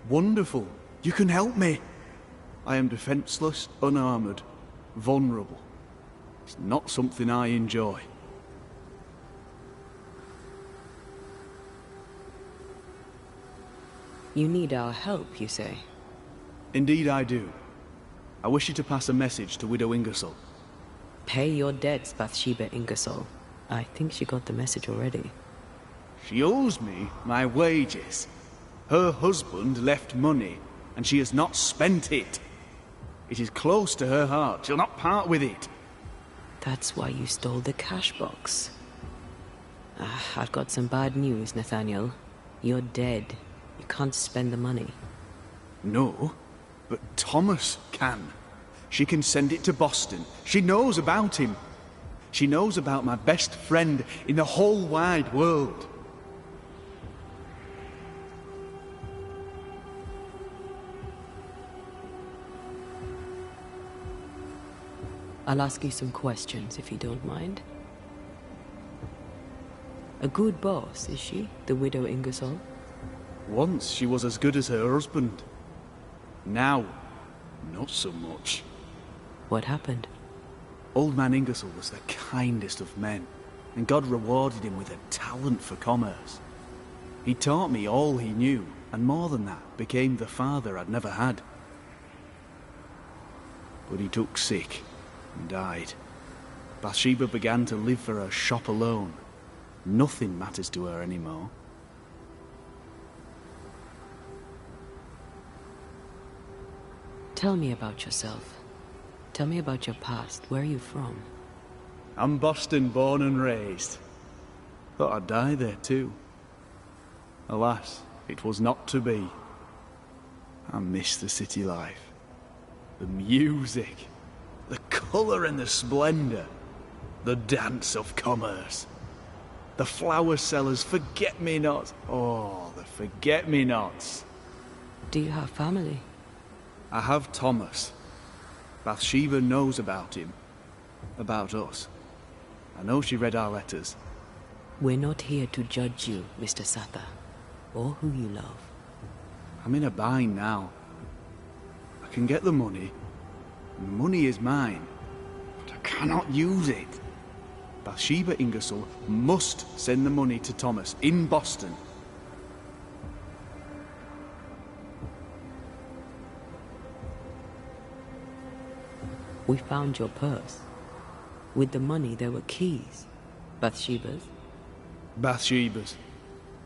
Wonderful. You can help me. I am defenseless, unarmored, vulnerable. It's not something I enjoy. You need our help, you say? Indeed I do. I wish you to pass a message to Widow Ingersoll. Pay your debts, Bathsheba Ingersoll. I think she got the message already. She owes me my wages. Her husband left money, and she has not spent it. It is close to her heart. She'll not part with it. That's why you stole the cash box. I've got some bad news, Nathaniel. You're dead. You can't spend the money. No, but Thomas can. She can send it to Boston. She knows about him. She knows about my best friend in the whole wide world. I'll ask you some questions, if you don't mind. A good boss, is she, the Widow Ingersoll? Once she was as good as her husband. Now, not so much. What happened? Old man Ingersoll was the kindest of men, and God rewarded him with a talent for commerce. He taught me all he knew, and more than that, became the father I'd never had. But he took sick and died. Bathsheba began to live for her shop alone. Nothing matters to her anymore. Tell me about yourself. Tell me about your past. Where are you from? I'm Boston born and raised. Thought I'd die there too. Alas, it was not to be. I miss the city life. The music. The colour and the splendour. The dance of commerce. The flower sellers' forget-me-nots. Oh, the forget-me-nots. Do you have family? I have Thomas. Bathsheba knows about him. About us. I know she read our letters. We're not here to judge you, Mr. Sather, or who you love. I'm in a bind now. I can get the money. The money is mine. But I cannot use it. Bathsheba Ingersoll must send the money to Thomas in Boston. We found your purse. With the money, there were keys. Bathsheba's? Bathsheba's.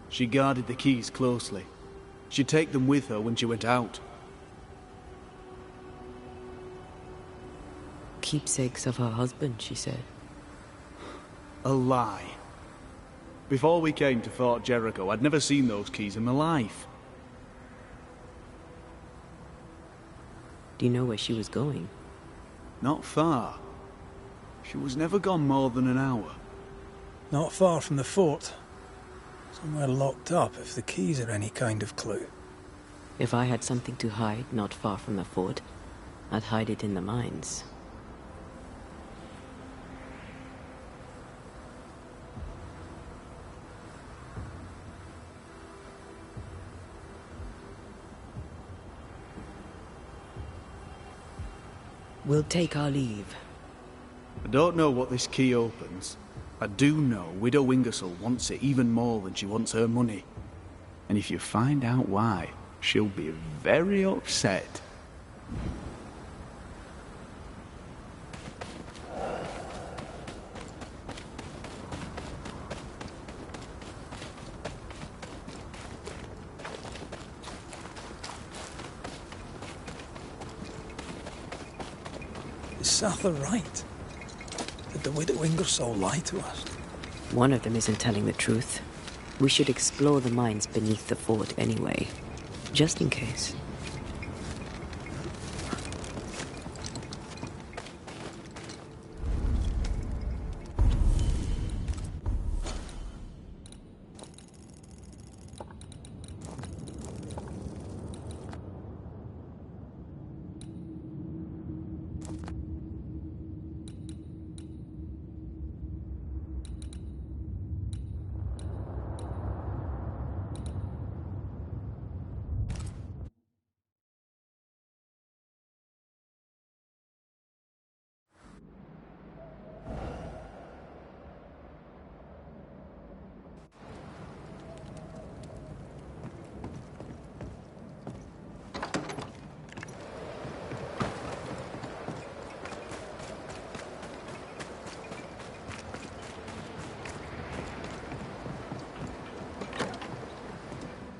She guarded the keys closely. She'd take them with her when she went out. Keepsakes of her husband, she said. A lie. Before we came to Fort Jericho, I'd never seen those keys in my life. Do you know where she was going? Not far. She was never gone more than an hour. Not far from the fort. Somewhere locked up, if the keys are any kind of clue. If I had something to hide not far from the fort, I'd hide it in the mines. We'll take our leave. I don't know what this key opens. I do know Widow Ingersoll wants it even more than she wants her money. And if you find out why, she'll be very upset. Is Sather right? Did the Widow Ingersoll lie to us? One of them isn't telling the truth. We should explore the mines beneath the fort anyway, just in case.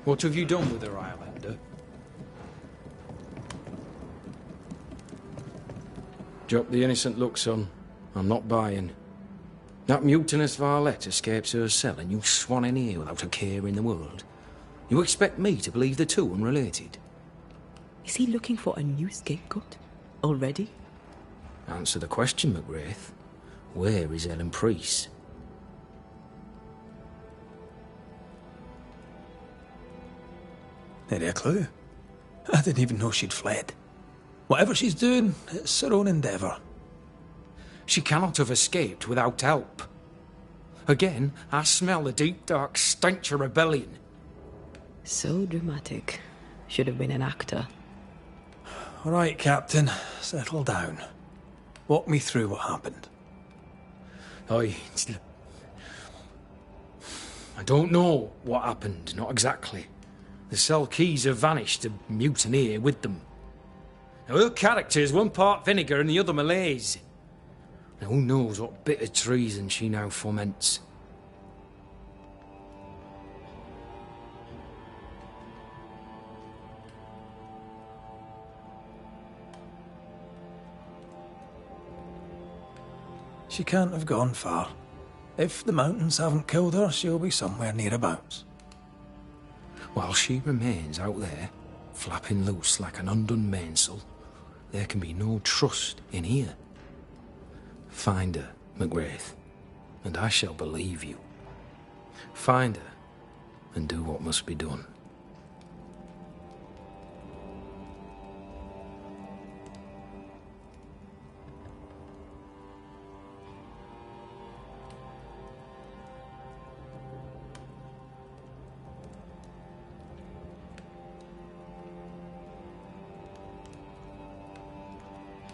What have you done with her, Highlander? Drop the innocent look, son. I'm not buying. That mutinous varlet escapes her cell and you swan in here without a care in the world. You expect me to believe the two unrelated? Is he looking for a new scapegoat? Already? Answer the question, McGrath. Where is Ellen Priest? Any a clue? I didn't even know she'd fled. Whatever she's doing, it's her own endeavour. She cannot have escaped without help. Again, I smell the deep, dark stench of rebellion. So dramatic. Should have been an actor. All right, Captain. Settle down. Walk me through what happened. I don't know what happened, not exactly. The cell keys have vanished, the mutineer with them. Now, her character is one part vinegar and the other malaise. Now, who knows what bitter treason she now foments. She can't have gone far. If the mountains haven't killed her, she'll be somewhere nearabouts. While she remains out there, flapping loose like an undone mainsail, there can be no trust in here. Find her, McGrath, and I shall believe you. Find her, and do what must be done.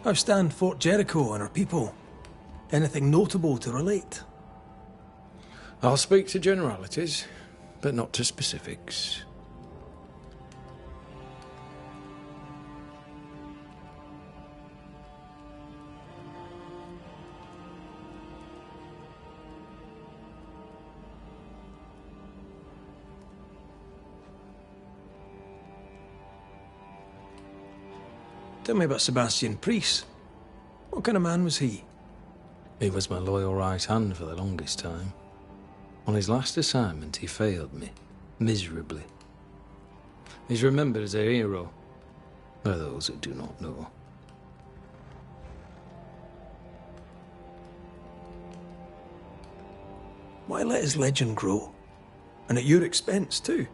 How stand Fort Jericho and her people? Anything notable to relate? I'll speak to generalities, but not to specifics. Tell me about Sebastian Priest. What kind of man was he? He was my loyal right hand for the longest time. On his last assignment, he failed me, miserably. He's remembered as a hero, by those who do not know. Why let his legend grow? And at your expense, too.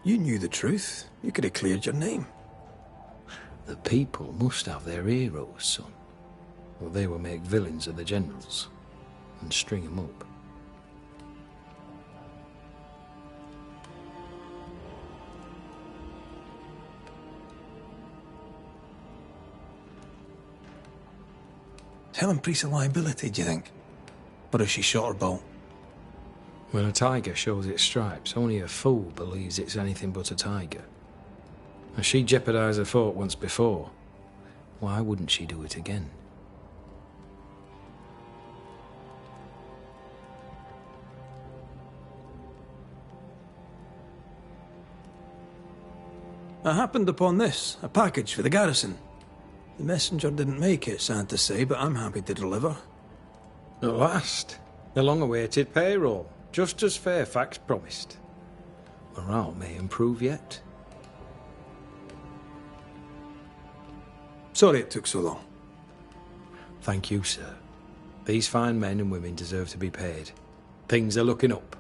You knew the truth. You could have cleared your name. The people must have their heroes, son, or they will make villains of the generals and string them up. Helen Priest a liability, do you think? Or is she shot her bow? When a tiger shows its stripes, only a fool believes it's anything but a tiger. And she jeopardized her fort once before. Why wouldn't she do it again? I happened upon this, a package for the garrison. The messenger didn't make it, sad to say, but I'm happy to deliver. At last, the long-awaited payroll, just as Fairfax promised. Morale may improve yet. Sorry it took so long. Thank you, sir. These fine men and women deserve to be paid. Things are looking up.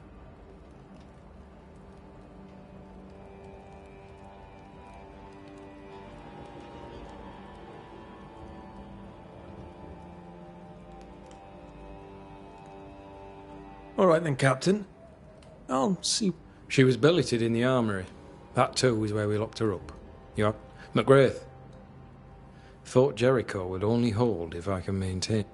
All right then, Captain. I'll see. She was billeted in the armory. That too is where we locked her up. You're McGrath. Fort Jericho would only hold if I can maintain.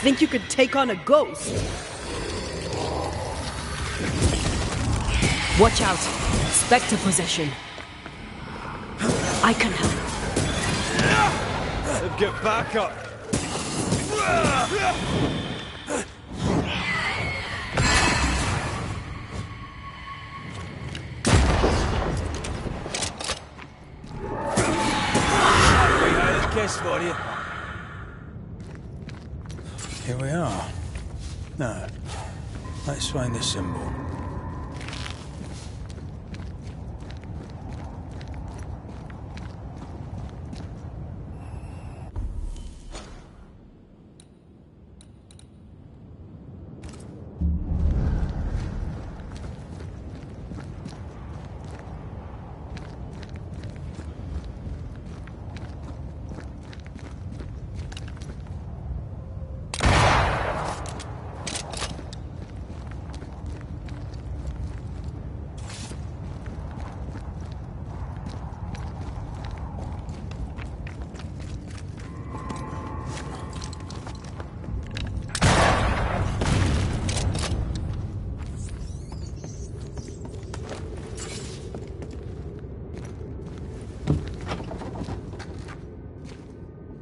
think you could take on a ghost? Watch out. Spectre possession. I can help. Get back up! Kiss for you. Here we are. Now, let's find the symbol.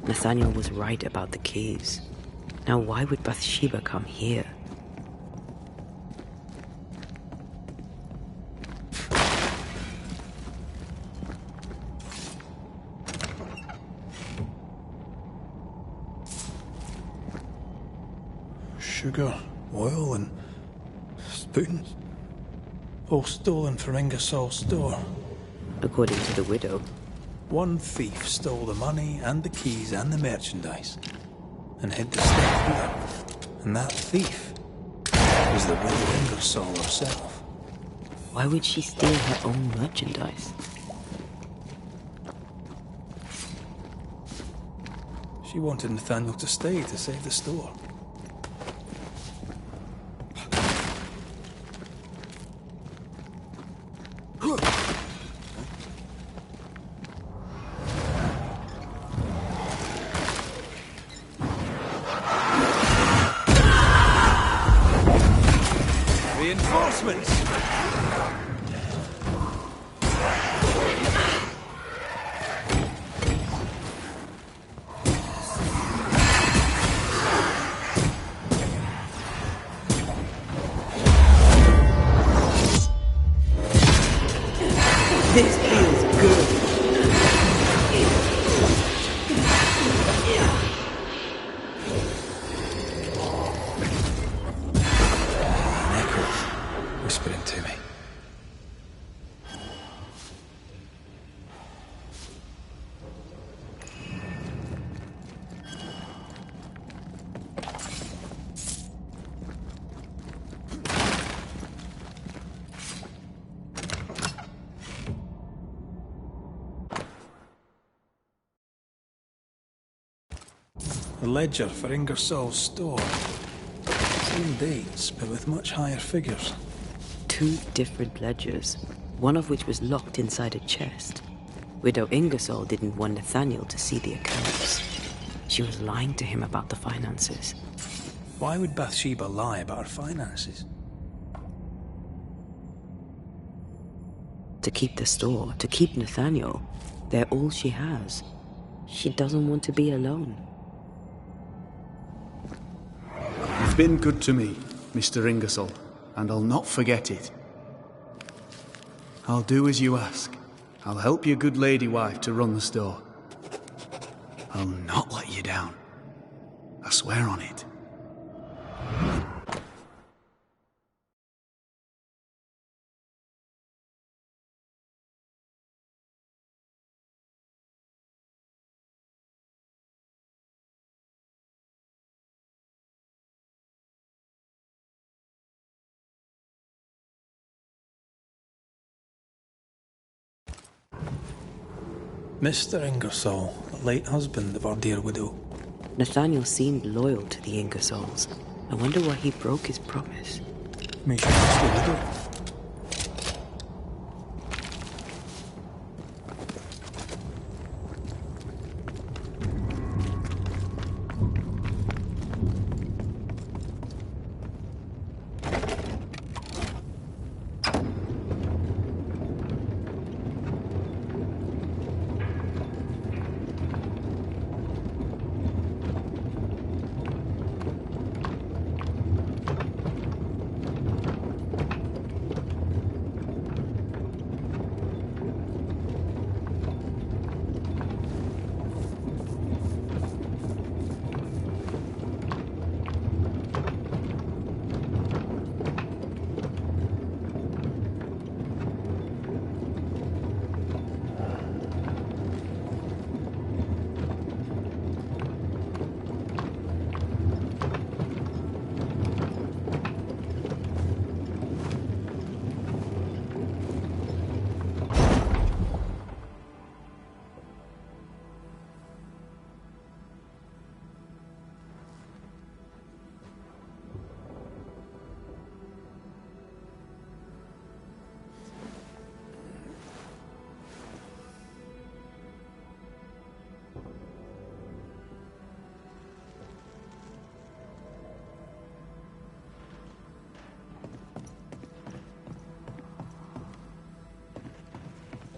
Nathaniel was right about the caves. Now why would Bathsheba come here? Sugar, oil, and spoons. All stolen from Ingersoll's store. According to the widow. One thief stole the money and the keys and the merchandise and hid the stuff here. And that thief was the widow Ingersoll herself. Why would she steal her own merchandise? She wanted Nathaniel to stay to save the store. Reinforcements! This feels good. Whispering to me. The ledger for Ingersoll's store. Same dates, but with much higher figures. 2 different ledgers, one of which was locked inside a chest. Widow Ingersoll didn't want Nathaniel to see the accounts. She was lying to him about the finances. Why would Bathsheba lie about her finances? To keep the store, to keep Nathaniel. They're all she has. She doesn't want to be alone. You've been good to me, Mr. Ingersoll, and I'll not forget it. I'll do as you ask. I'll help your good lady wife to run the store. I'll not let you down. I swear on it. Mr. Ingersoll, the late husband of our dear widow. Nathaniel seemed loyal to the Ingersolls. I wonder why he broke his promise. May she ask the widow?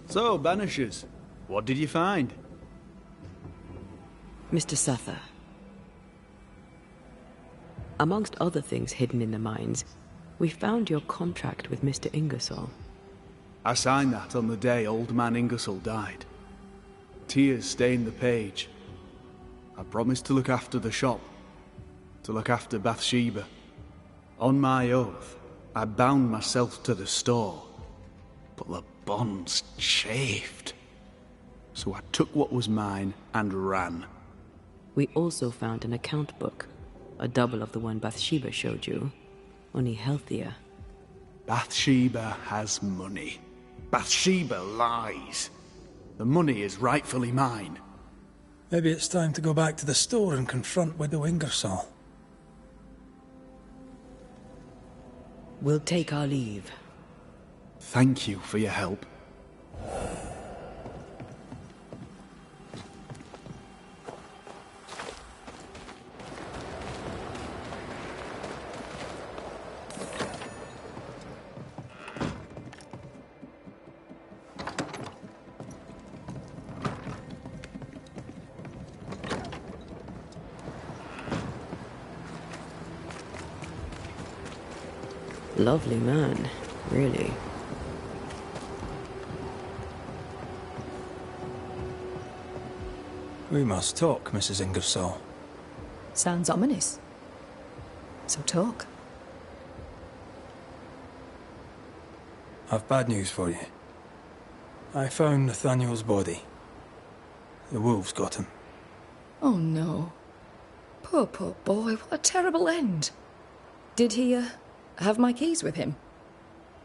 So, Banishers, what did you find? Mr. Suther, amongst other things hidden in the mines, we found your contract with Mr. Ingersoll. I signed that on the day old man Ingersoll died. Tears stained the page. I promised to look after the shop, to look after Bathsheba. On my oath, I bound myself to the store, but the bonds chafed. So I took what was mine and ran. We also found an account book, a double of the one Bathsheba showed you, only healthier. Bathsheba has money. Bathsheba lies. The money is rightfully mine. Maybe it's time to go back to the store and confront Widow Ingersoll. We'll take our leave. Thank you for your help. Lovely man, really. We must talk, Mrs. Ingersoll. Sounds ominous. So talk. I've bad news for you. I found Nathaniel's body. The wolves got him. Oh no. Poor boy, what a terrible end. Did he, have my keys with him?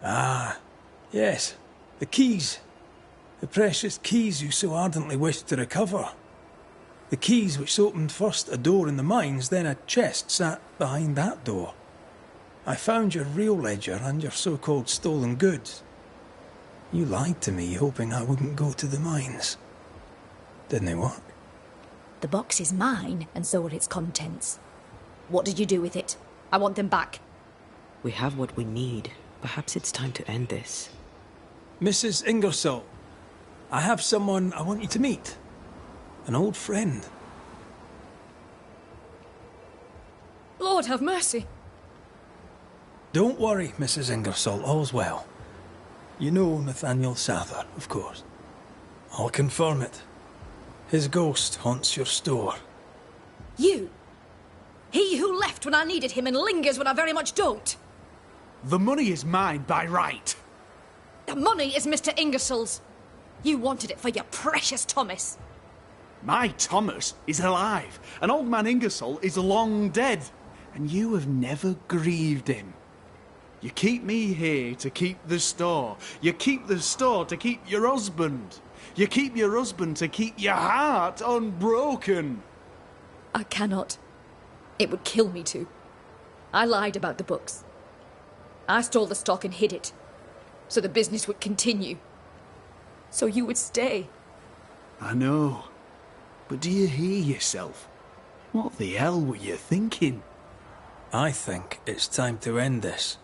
Ah, yes. The keys. The precious keys you so ardently wished to recover. The keys which opened first a door in the mines, then a chest sat behind that door. I found your real ledger and your so-called stolen goods. You lied to me, hoping I wouldn't go to the mines. Didn't it work? The box is mine, and so are its contents. What did you do with it? I want them back. We have what we need. Perhaps it's time to end this. Mrs. Ingersoll, I have someone I want you to meet. An old friend. Lord have mercy. Don't worry, Mrs. Ingersoll, all's well. You know Nathaniel Sather, of course. I'll confirm it. His ghost haunts your store. You! He who left when I needed him and lingers when I very much don't! The money is mine by right. The money is Mr. Ingersoll's. You wanted it for your precious Thomas. My Thomas is alive, and old man Ingersoll is long dead, and you have never grieved him. You keep me here to keep the store. You keep the store to keep your husband. You keep your husband to keep your heart unbroken. I cannot. It would kill me to. I lied about the books. I stole the stock and hid it, so the business would continue. So you would stay. I know. But do you hear yourself? What the hell were you thinking? I think it's time to end this.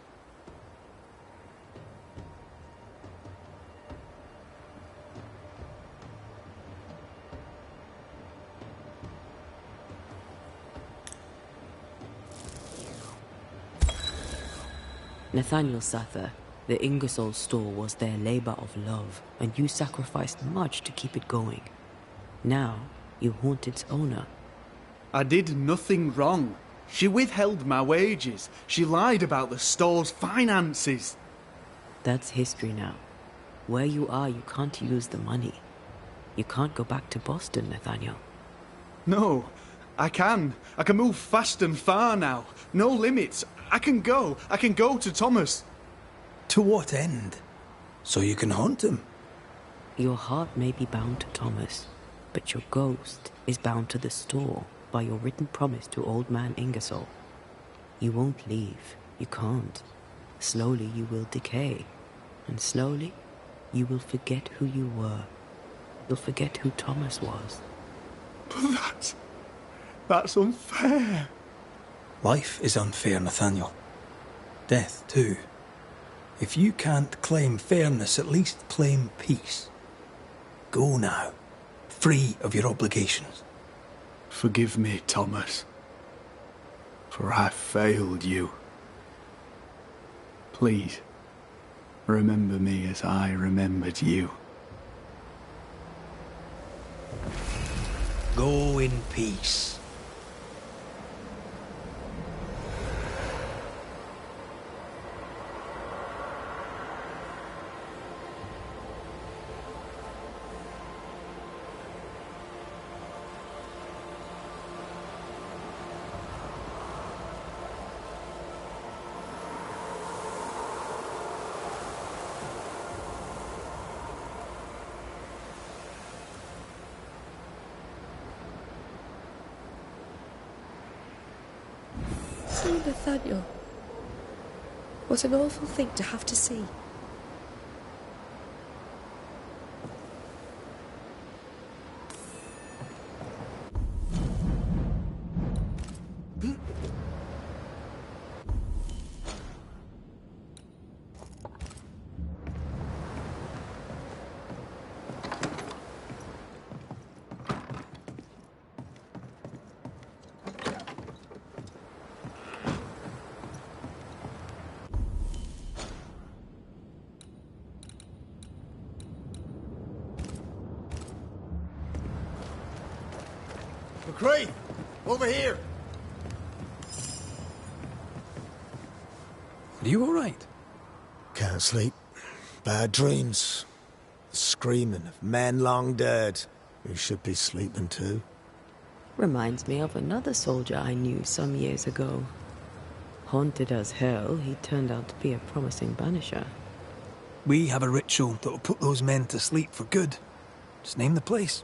Nathaniel Sather, the Ingersoll store was their labor of love, and you sacrificed much to keep it going. Now, you haunt its owner. I did nothing wrong. She withheld my wages. She lied about the store's finances. That's history now. Where you are, you can't use the money. You can't go back to Boston, Nathaniel. No, I can. I can move fast and far now. No limits. I can go to Thomas. To what end? So you can haunt him? Your heart may be bound to Thomas, but your ghost is bound to the store by your written promise to old man Ingersoll. You won't leave. You can't. Slowly you will decay, and slowly you will forget who you were. You'll forget who Thomas was. But that's unfair. Life is unfair, Nathaniel. Death, too. If you can't claim fairness, at least claim peace. Go now, free of your obligations. Forgive me, Thomas, for I failed you. Please, remember me as I remembered you. Go in peace. See, Nathaniel. What an awful thing to have to see. McCree! Over here! Are you all right? Can't sleep. Bad dreams. Screaming of men long dead. You should be sleeping too. Reminds me of another soldier I knew some years ago. Haunted as hell, he turned out to be a promising banisher. We have a ritual that will put those men to sleep for good. Just name the place.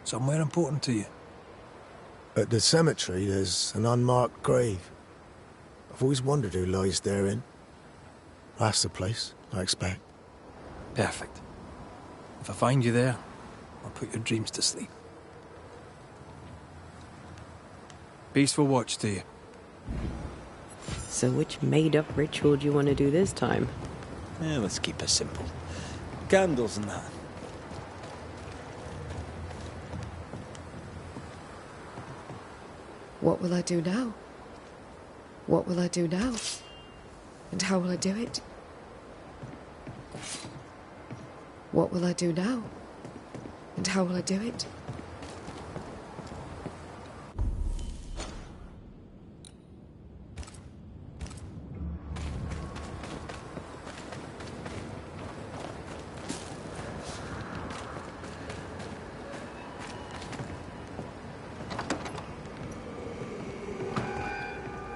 Somewhere important to you. At the cemetery, there's an unmarked grave. I've always wondered who lies therein. That's the place, I expect. Perfect. If I find you there, I'll put your dreams to sleep. Peaceful watch to you. So which made-up ritual do you want to do this time? Let's keep it simple. Candles and that. What will I do now? What will I do now? And how will I do it? What will I do now? And how will I do it?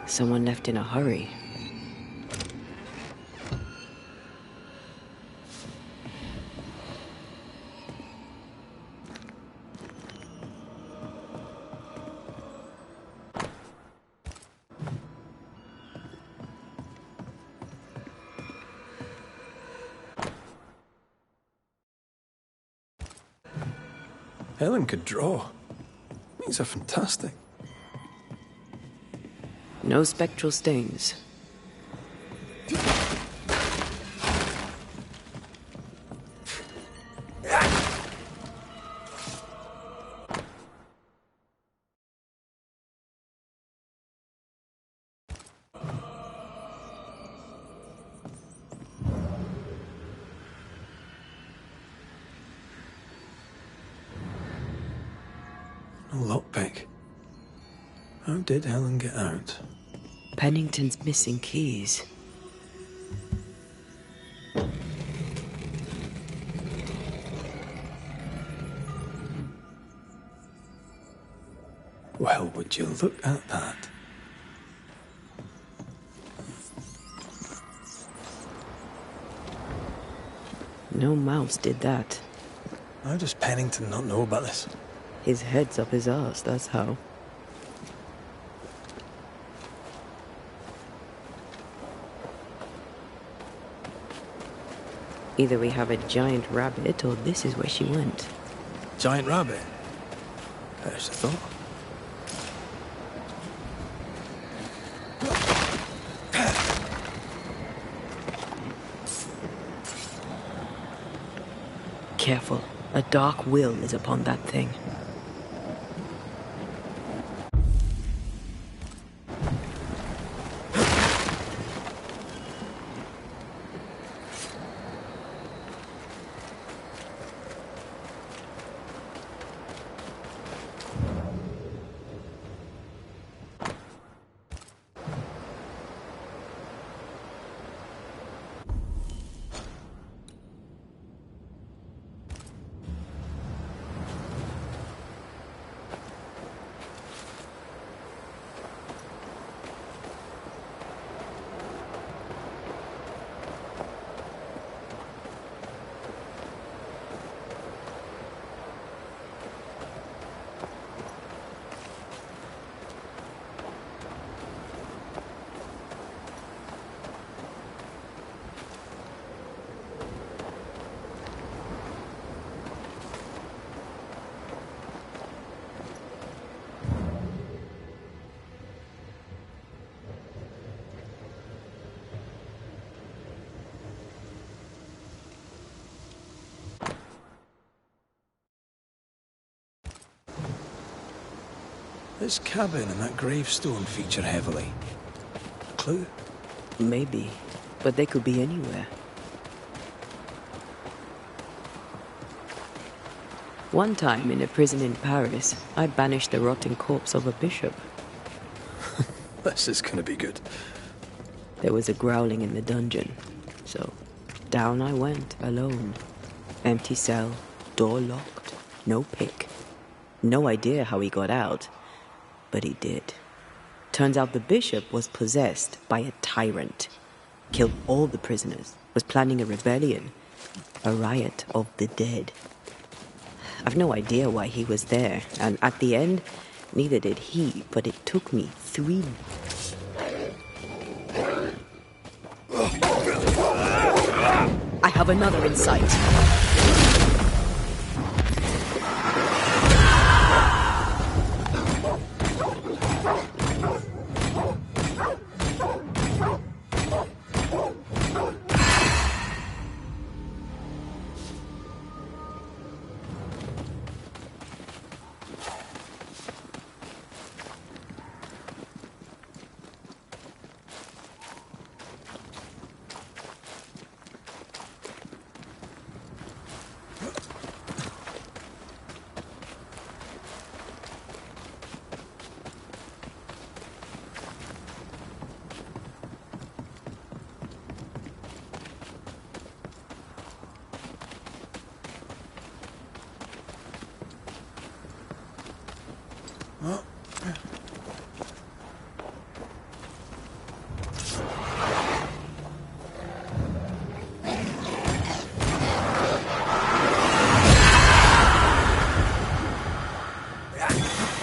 Someone left in a hurry. Helen could draw. These are fantastic. No spectral stains. No lockpick. How did Helen get out? Pennington's missing keys. Well, would you look at that? No mouse did that. How does Pennington not know about this? His head's up his arse, that's how. Either we have a giant rabbit, or this is where she went. Giant rabbit? There's a thought. Careful. A dark will is upon that thing. This cabin and that gravestone feature heavily. A clue? Maybe, but they could be anywhere. One time in a prison in Paris, I banished the rotting corpse of a bishop. This is gonna be good. There was a growling in the dungeon, so down I went alone. Empty cell, door locked, no pick. No idea how he got out, but he did. Turns out the bishop was possessed by a tyrant. Killed all the prisoners, was planning a rebellion. A riot of the dead. I've no idea why he was there, and at the end, neither did he, but it took me 3... I have another in sight.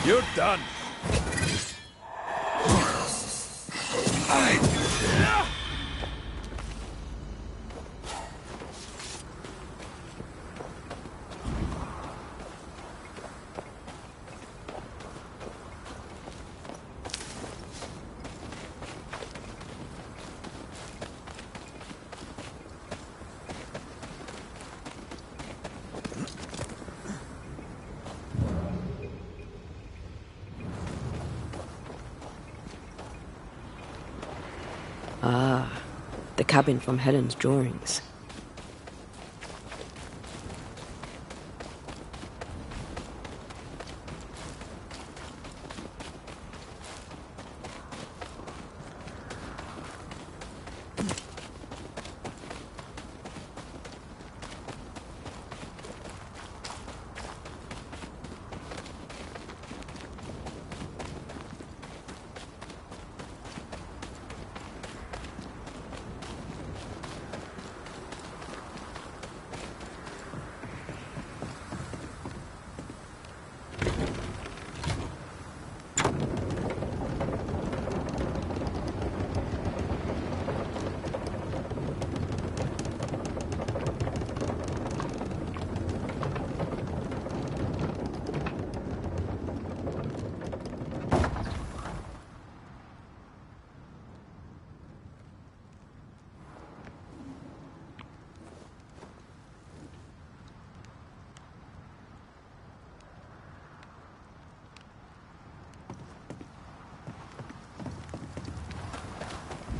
You're done. Ah, the cabin from Helen's drawings.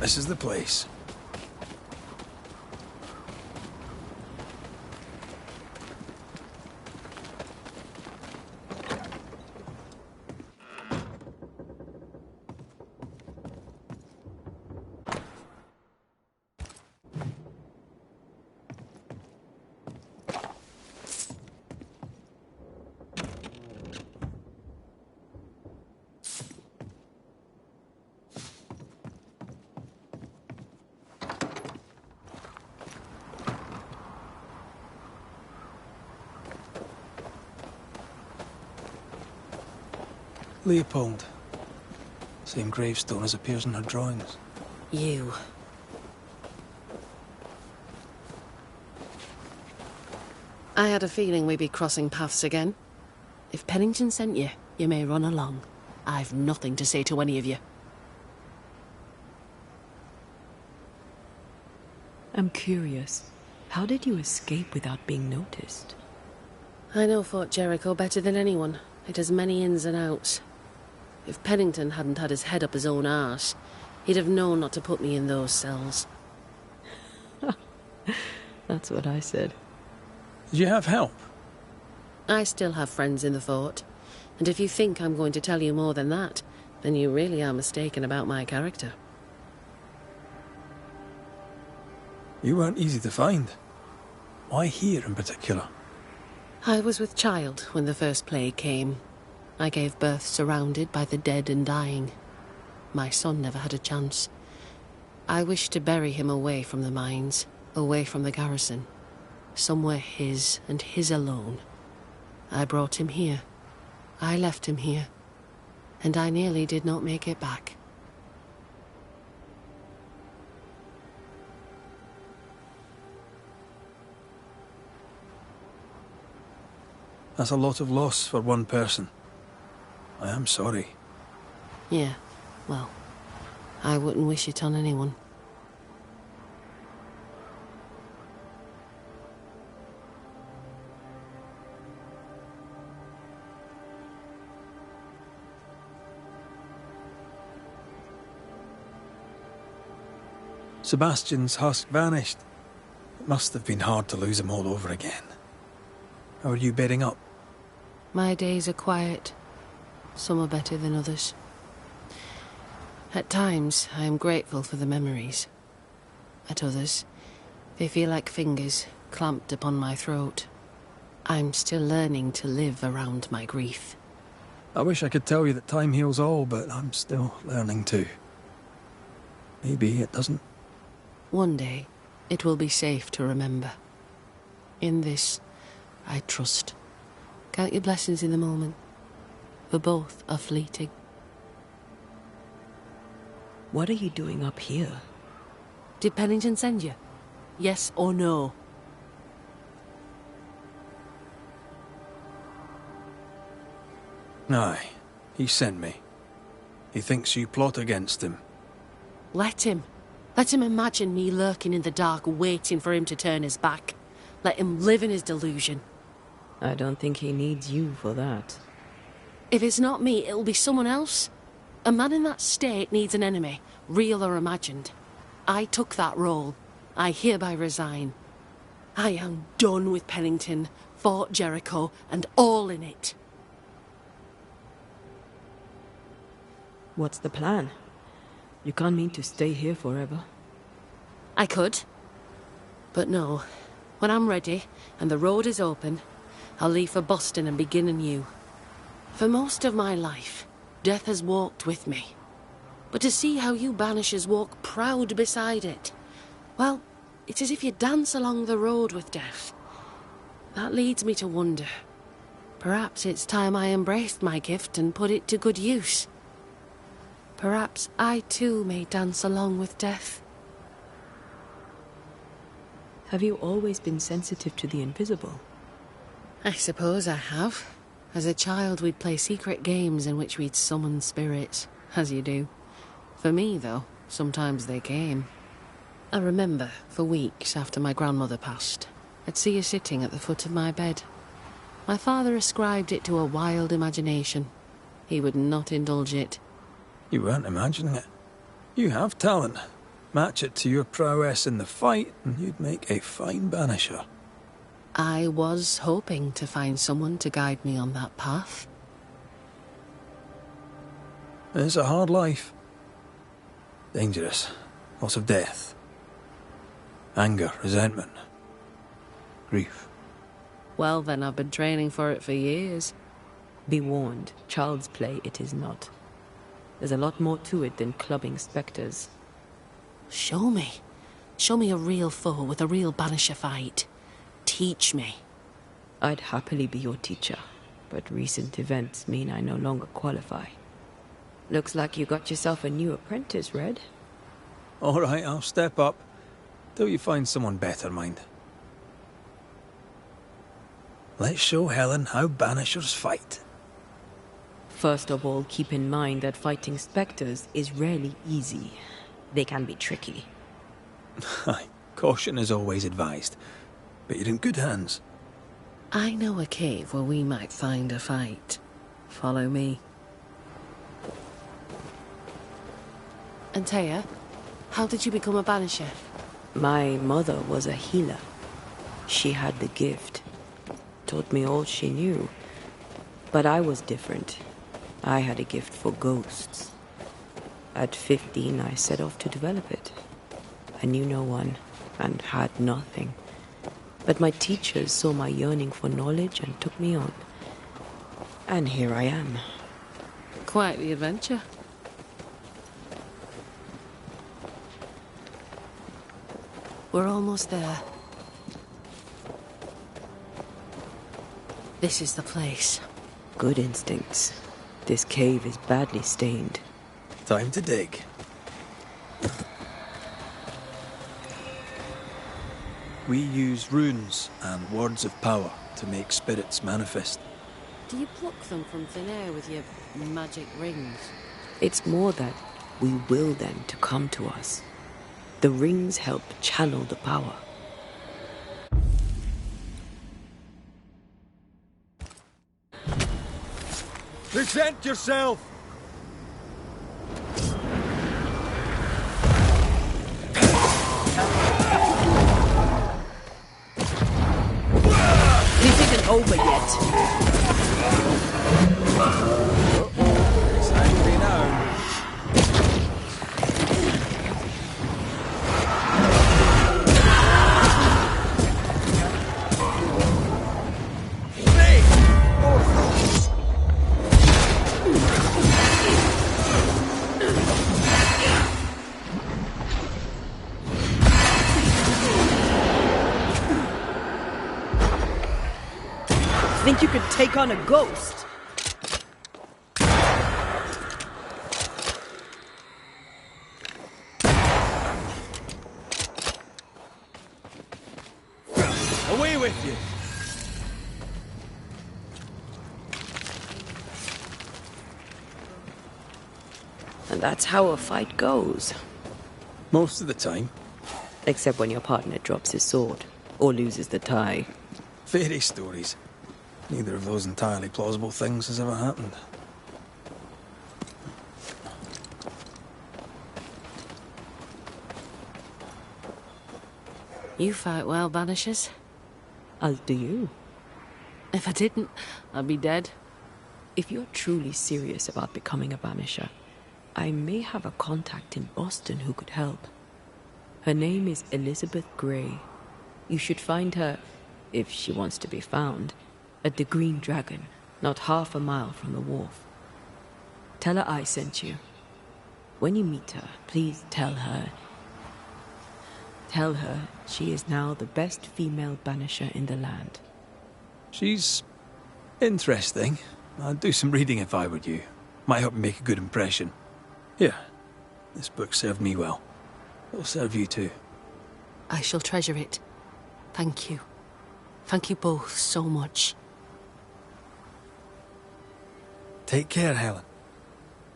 This is the place. Leopold. Same gravestone as appears in her drawings. You. I had a feeling we'd be crossing paths again. If Pennington sent you, you may run along. I've nothing to say to any of you. I'm curious. How did you escape without being noticed? I know Fort Jericho better than anyone. It has many ins and outs. If Pennington hadn't had his head up his own arse, he'd have known not to put me in those cells. That's what I said. Did you have help? I still have friends in the fort, and if you think I'm going to tell you more than that, then you really are mistaken about my character. You weren't easy to find. Why here in particular? I was with child when the first plague came. I gave birth surrounded by the dead and dying. My son never had a chance. I wished to bury him away from the mines, away from the garrison. Somewhere his and his alone. I brought him here. I left him here. And I nearly did not make it back. That's a lot of loss for one person. I am sorry. Yeah, well, I wouldn't wish it on anyone. Sebastian's husk vanished. It must have been hard to lose him all over again. How are you bedding up? My days are quiet. Some are better than others. At times, I am grateful for the memories. At others, they feel like fingers clamped upon my throat. I'm still learning to live around my grief. I wish I could tell you that time heals all, but I'm still learning too. Maybe it doesn't. One day, it will be safe to remember. In this, I trust. Count your blessings in the moment. For both are fleeting. What are you doing up here? Did Pennington send you? Yes or no? Aye, he sent me. He thinks you plot against him. Let him. Let him imagine me lurking in the dark, waiting for him to turn his back. Let him live in his delusion. I don't think he needs you for that. If it's not me, it'll be someone else. A man in that state needs an enemy, real or imagined. I took that role. I hereby resign. I am done with Pennington, Fort Jericho, and all in it. What's the plan? You can't mean to stay here forever. I could. But no. When I'm ready, and the road is open, I'll leave for Boston and begin anew. For most of my life, death has walked with me. But to see how you Banishers walk proud beside it, well, it's as if you dance along the road with death. That leads me to wonder. Perhaps it's time I embraced my gift and put it to good use. Perhaps I too may dance along with death. Have you always been sensitive to the invisible? I suppose I have. As a child, we'd play secret games in which we'd summon spirits, as you do. For me, though, sometimes they came. I remember, for weeks after my grandmother passed, I'd see her sitting at the foot of my bed. My father ascribed it to a wild imagination. He would not indulge it. You weren't imagining it. You have talent. Match it to your prowess in the fight, and you'd make a fine banisher. I was hoping to find someone to guide me on that path. It's a hard life. Dangerous. Lots of death. Anger, resentment. Grief. Well then, I've been training for it for years. Be warned, child's play it is not. There's a lot more to it than clubbing spectres. Show me. Show me a real foe with a real banisher fight. Teach me. I'd happily be your teacher, but recent events mean I no longer qualify. Looks like you got yourself a new apprentice, Red. All right, I'll step up. Till you find someone better, mind. Let's show Helen how banishers fight. First of all, keep in mind that fighting spectres is rarely easy. They can be tricky. Aye, caution is always advised. But you're in good hands. I know a cave where we might find a fight. Follow me. And Taya, how did you become a banisher? My mother was a healer. She had the gift. Taught me all she knew. But I was different. I had a gift for ghosts. At 15, I set off to develop it. I knew no one, and had nothing. But my teachers saw my yearning for knowledge and took me on. And here I am. Quite the adventure. We're almost there. This is the place. Good instincts. This cave is badly stained. Time to dig. We use runes and words of power to make spirits manifest. Do you pluck them from thin air with your magic rings? It's more that we will them to come to us. The rings help channel the power. Present yourself! This isn't over yet. It's angry now. Think you could take on a ghost? Away with you! And that's how a fight goes. Most of the time. Except when your partner drops his sword, or loses the tie. Fairy stories. Neither of those entirely plausible things has ever happened. You fight well, Banishers. As do you. If I didn't, I'd be dead. If you're truly serious about becoming a banisher, I may have a contact in Boston who could help. Her name is Elizabeth Grey. You should find her, if she wants to be found, at the Green Dragon, not half a mile from the wharf. Tell her I sent you. When you meet her, please tell her she is now the best female banisher in the land. She's interesting. I'd do some reading if I were you. Might help you make a good impression. Here, this book served me well. It'll serve you too. I shall treasure it. Thank you. Thank you both so much. Take care, Helen.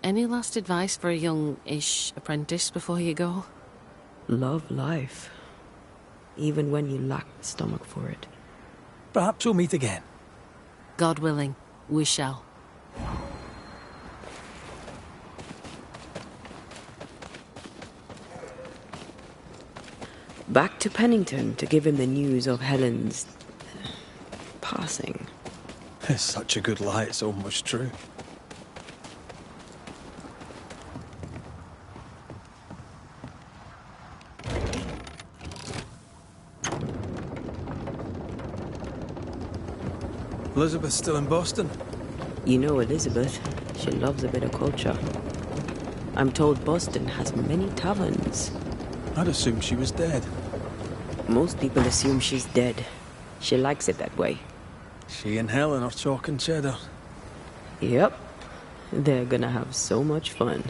Any last advice for a young-ish apprentice before you go? Love life. Even when you lack the stomach for it. Perhaps we'll meet again. God willing, we shall. Back to Pennington to give him the news of Helen's passing. It's such a good lie, it's almost true. Elizabeth's still in Boston? You know Elizabeth. She loves a bit of culture. I'm told Boston has many taverns. I'd assumed she was dead. Most people assume she's dead. She likes it that way. She and Helen are talking cheddar. Yep. They're gonna have so much fun.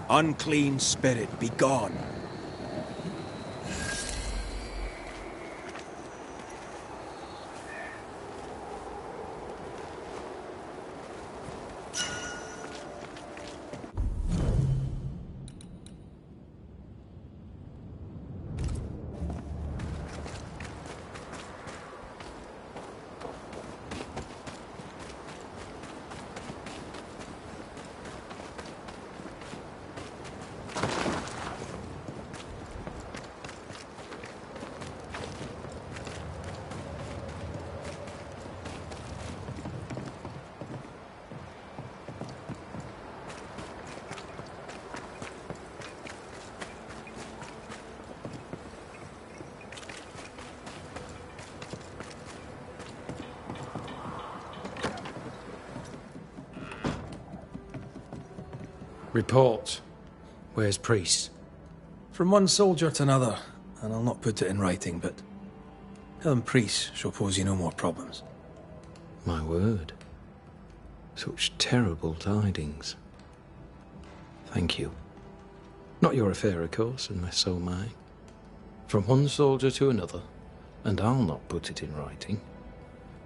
Unclean spirit, be gone. Report. Where's Priest? From one soldier to another, and I'll not put it in writing, but Helen Priest shall pose you no more problems. My word. Such terrible tidings. Thank you. Not your affair, of course, unless so mine. From one soldier to another, and I'll not put it in writing.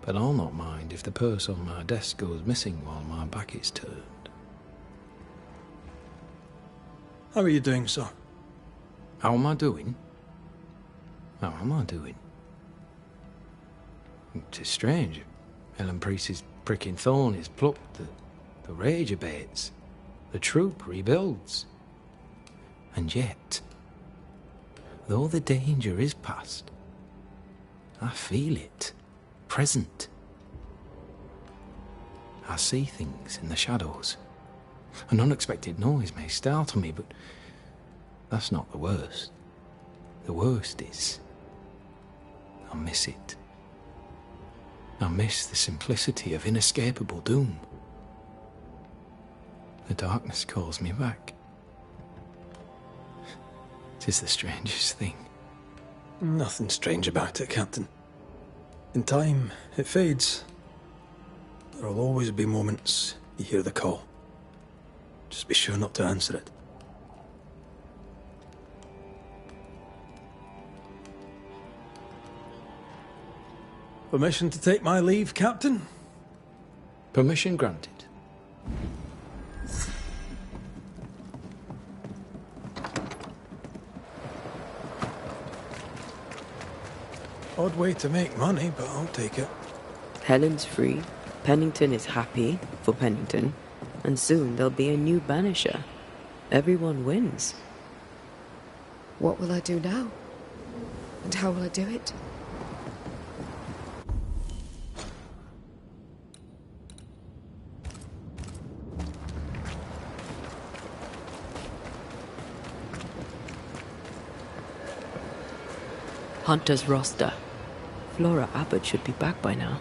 But I'll not mind if the purse on my desk goes missing while my back is turned. How are you doing, sir? How am I doing? How am I doing? It's strange. Helen Priest's pricking thorn is plucked, the rage abates, the troop rebuilds. And yet, though the danger is past, I feel it, present. I see things in the shadows. An unexpected noise may startle me, but that's not the worst. The worst is, I miss it. I miss the simplicity of inescapable doom. The darkness calls me back. 'Tis the strangest thing. Nothing strange about it, Captain. In time, it fades. There'll always be moments you hear the call. Just be sure not to answer it. Permission to take my leave, Captain? Permission granted. Odd way to make money, but I'll take it. Helen's free, Pennington is happy for Pennington, and soon there'll be a new Banisher. Everyone wins. What will I do now? And how will I do it? Hunter's roster. Flora Abbott should be back by now.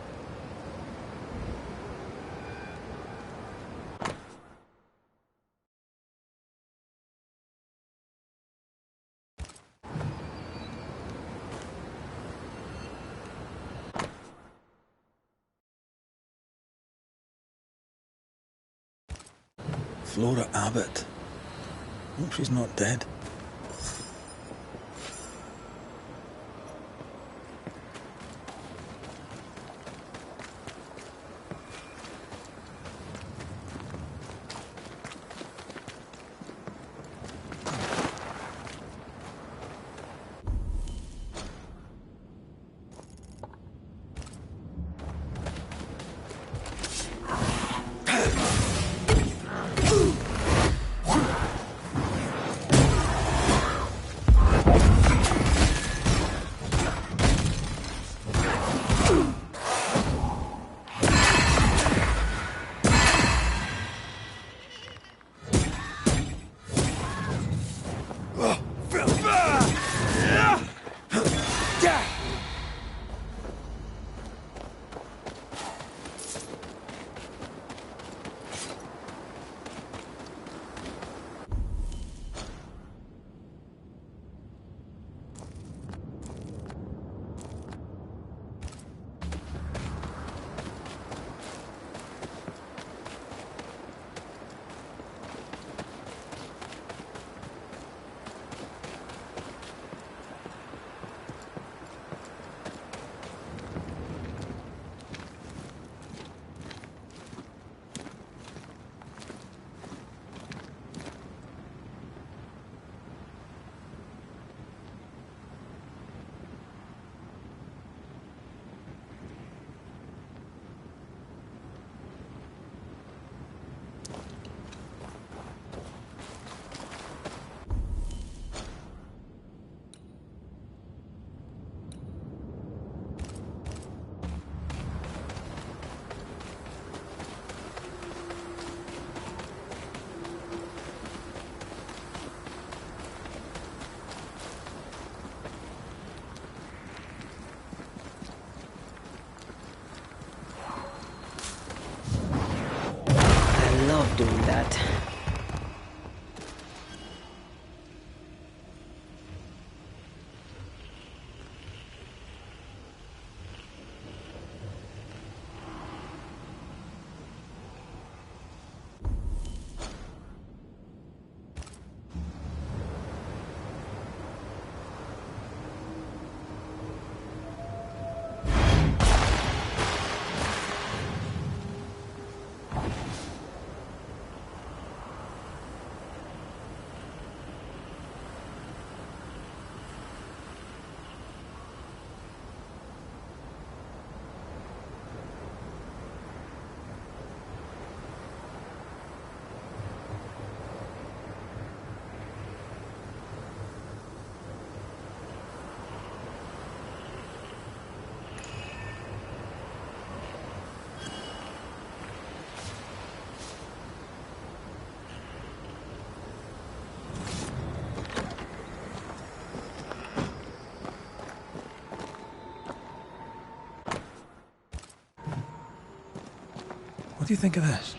Flora Abbott. Hope she's not dead. Doing that. What do you think of this?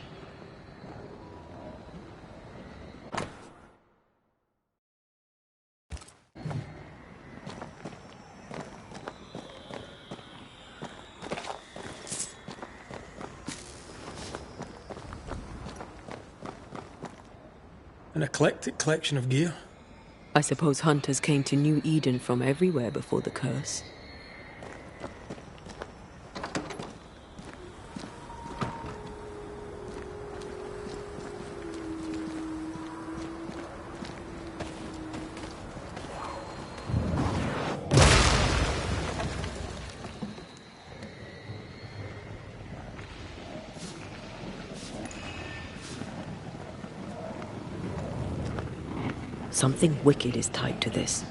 An eclectic collection of gear. I suppose hunters came to New Eden from everywhere before the curse. Something wicked is tied to this.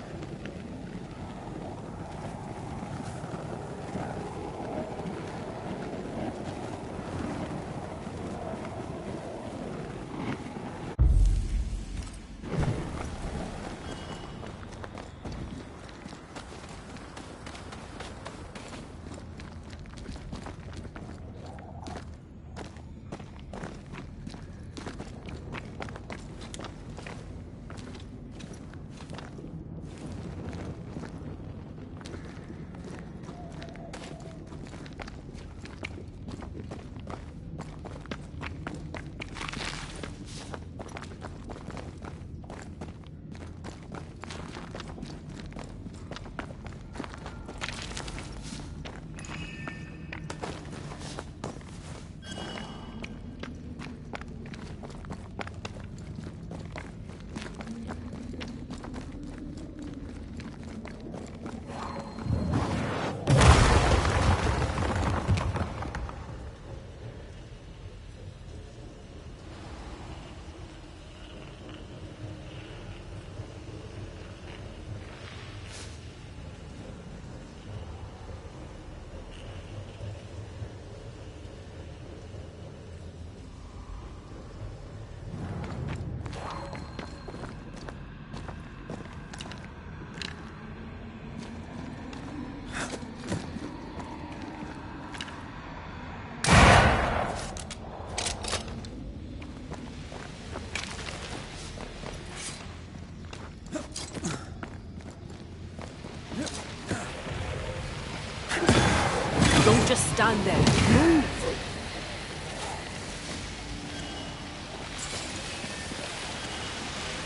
Don't just stand there. Move!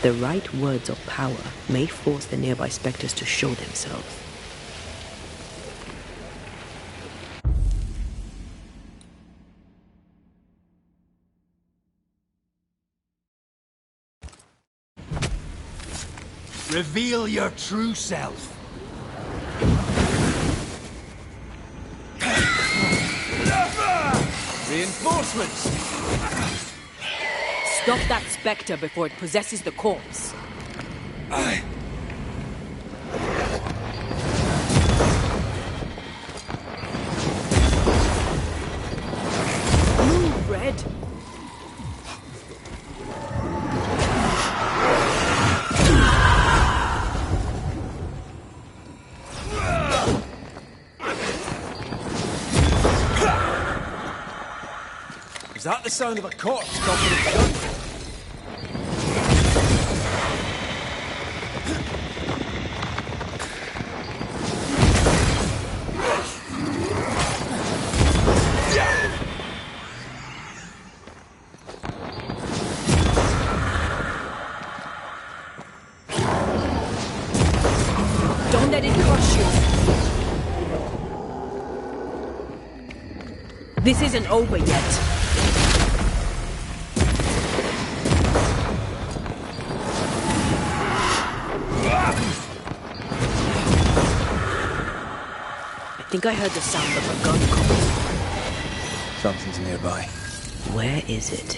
The right words of power may force the nearby specters to show themselves. Reveal your true self. Reinforcements! Stop that spectre before it possesses the corpse. Move, Red! Is that the sound of a corpse cocking its gun? Don't let it crush you! This isn't over yet. I think I heard the sound of a gun coming. Something's nearby. Where is it?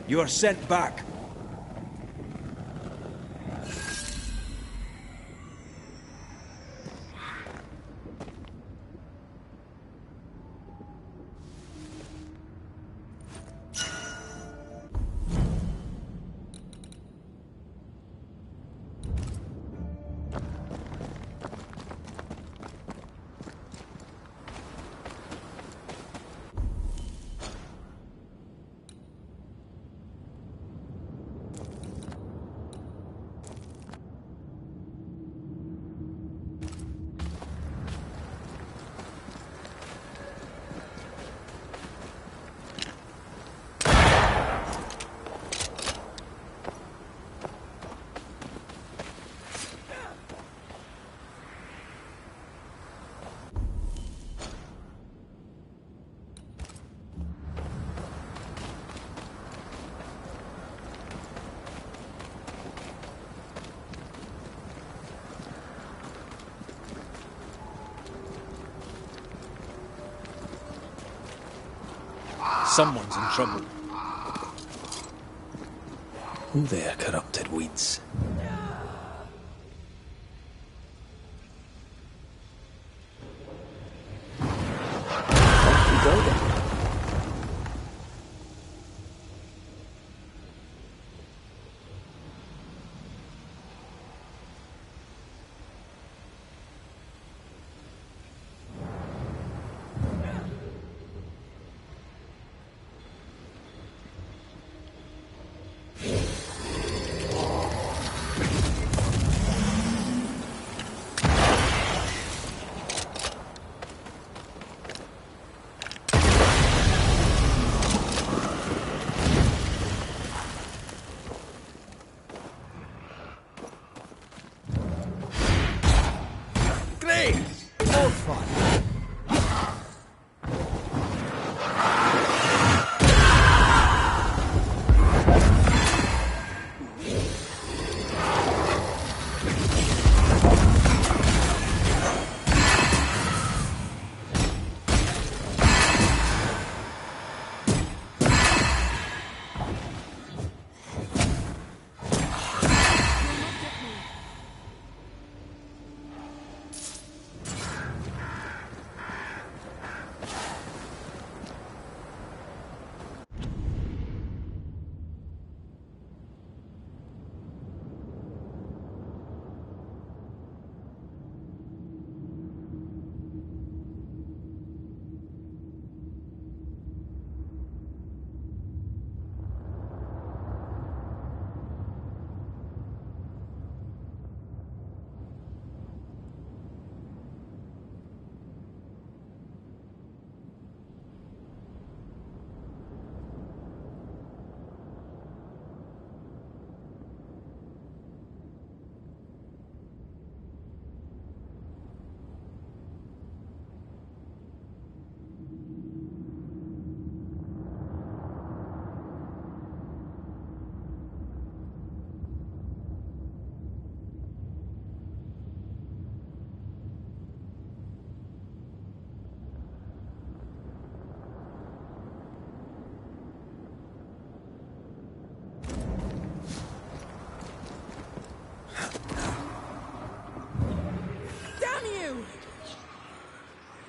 You are sent back. Someone's in trouble. Who there, corrupted weeds? Off you go then.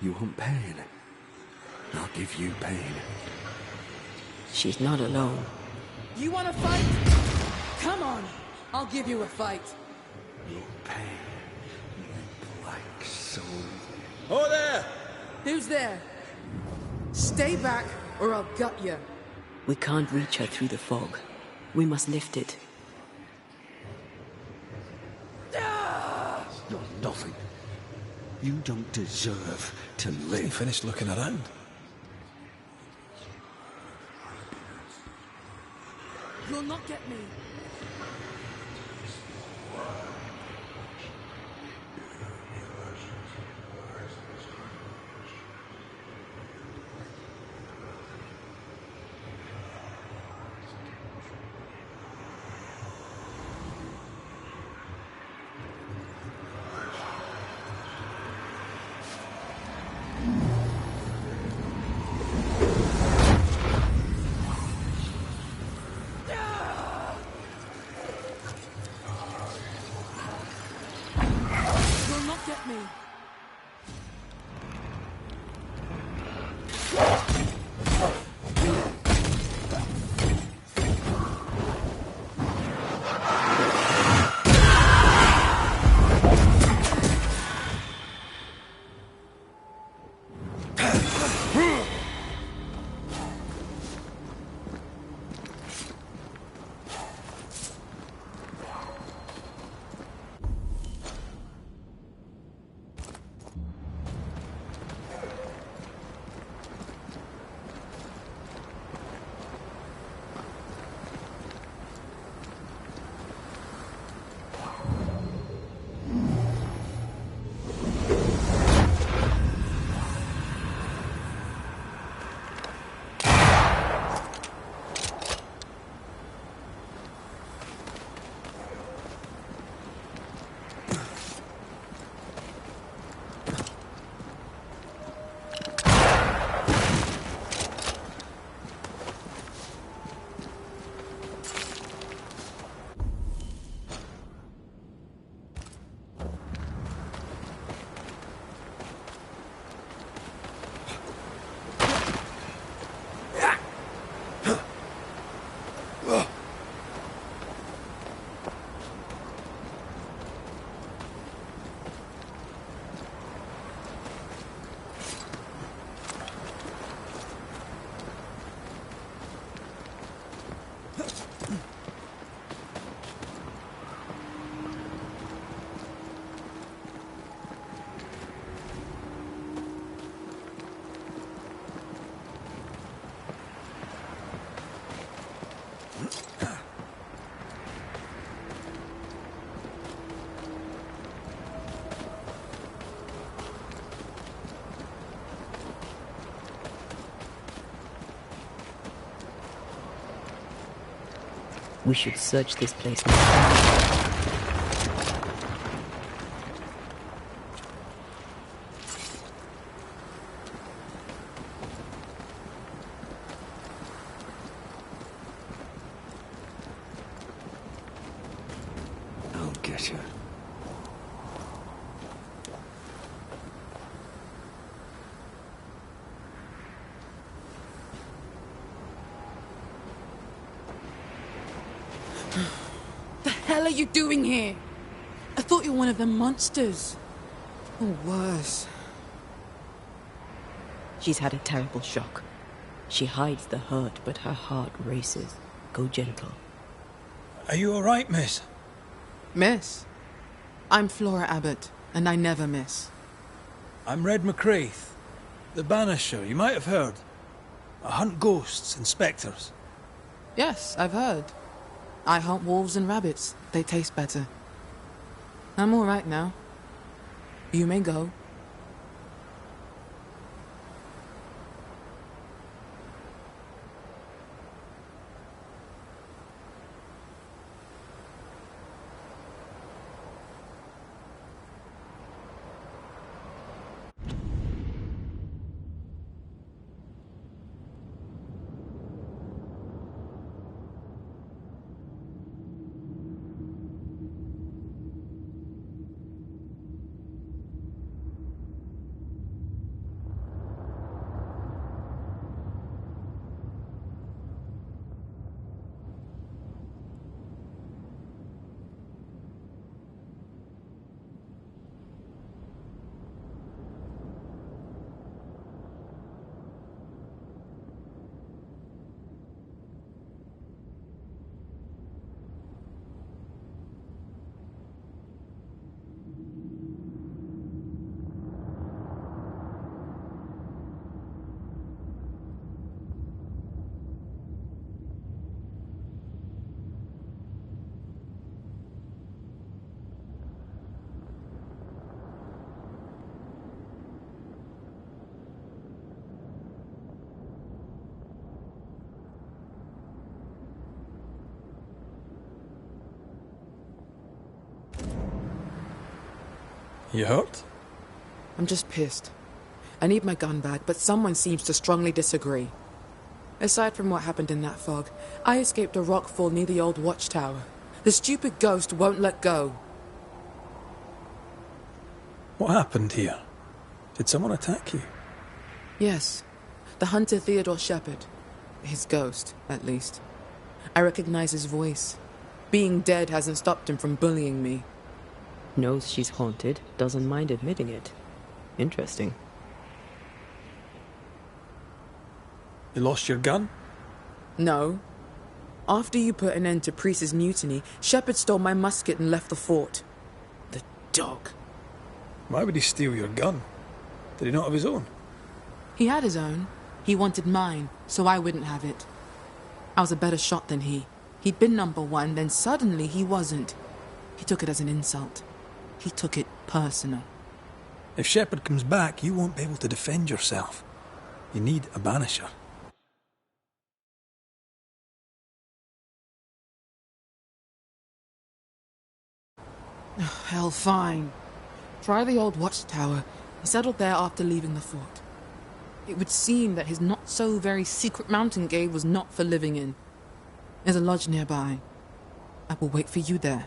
You want pain? I'll give you pain. She's not alone. You want to fight? Come on! I'll give you a fight. Your pain, you black soul. Oh there! Who's there? Stay back, or I'll gut you. We can't reach her through the fog. We must lift it. You're nothing. You don't deserve to live. He finished looking around. You'll not get me. We should search this place now. I'll get you. The hell are you doing here? I thought you were one of them monsters. Or worse. She's had a terrible shock. She hides the hurt, but her heart races. Go gentle. Are you all right, miss? Miss? I'm Flora Abbott, and I never miss. I'm Red McCraith, the Banisher. You might have heard. I hunt ghosts and spectres. Yes, I've heard. I hunt wolves and rabbits. They taste better. I'm all right now. You may go. You hurt? I'm just pissed. I need my gun back, but someone seems to strongly disagree. Aside from what happened in that fog, I escaped a rockfall near the old watchtower. The stupid ghost won't let go. What happened here? Did someone attack you? Yes. The hunter Theodore Shepherd. His ghost, at least. I recognize his voice. Being dead hasn't stopped him from bullying me. Knows she's haunted, doesn't mind admitting it. Interesting. You lost your gun? No. After you put an end to Priest's mutiny, Shepherd stole my musket and left the fort. The dog. Why would he steal your gun? Did he not have his own? He had his own. He wanted mine, so I wouldn't have it. I was a better shot than he. He'd been number one, then suddenly he wasn't. He took it as an insult. He took it personal. If Shepherd comes back, you won't be able to defend yourself. You need a Banisher. Hell, fine. Try the old watchtower. He settled there after leaving the fort. It would seem that his not-so-very secret mountain cave was not for living in. There's a lodge nearby. I will wait for you there.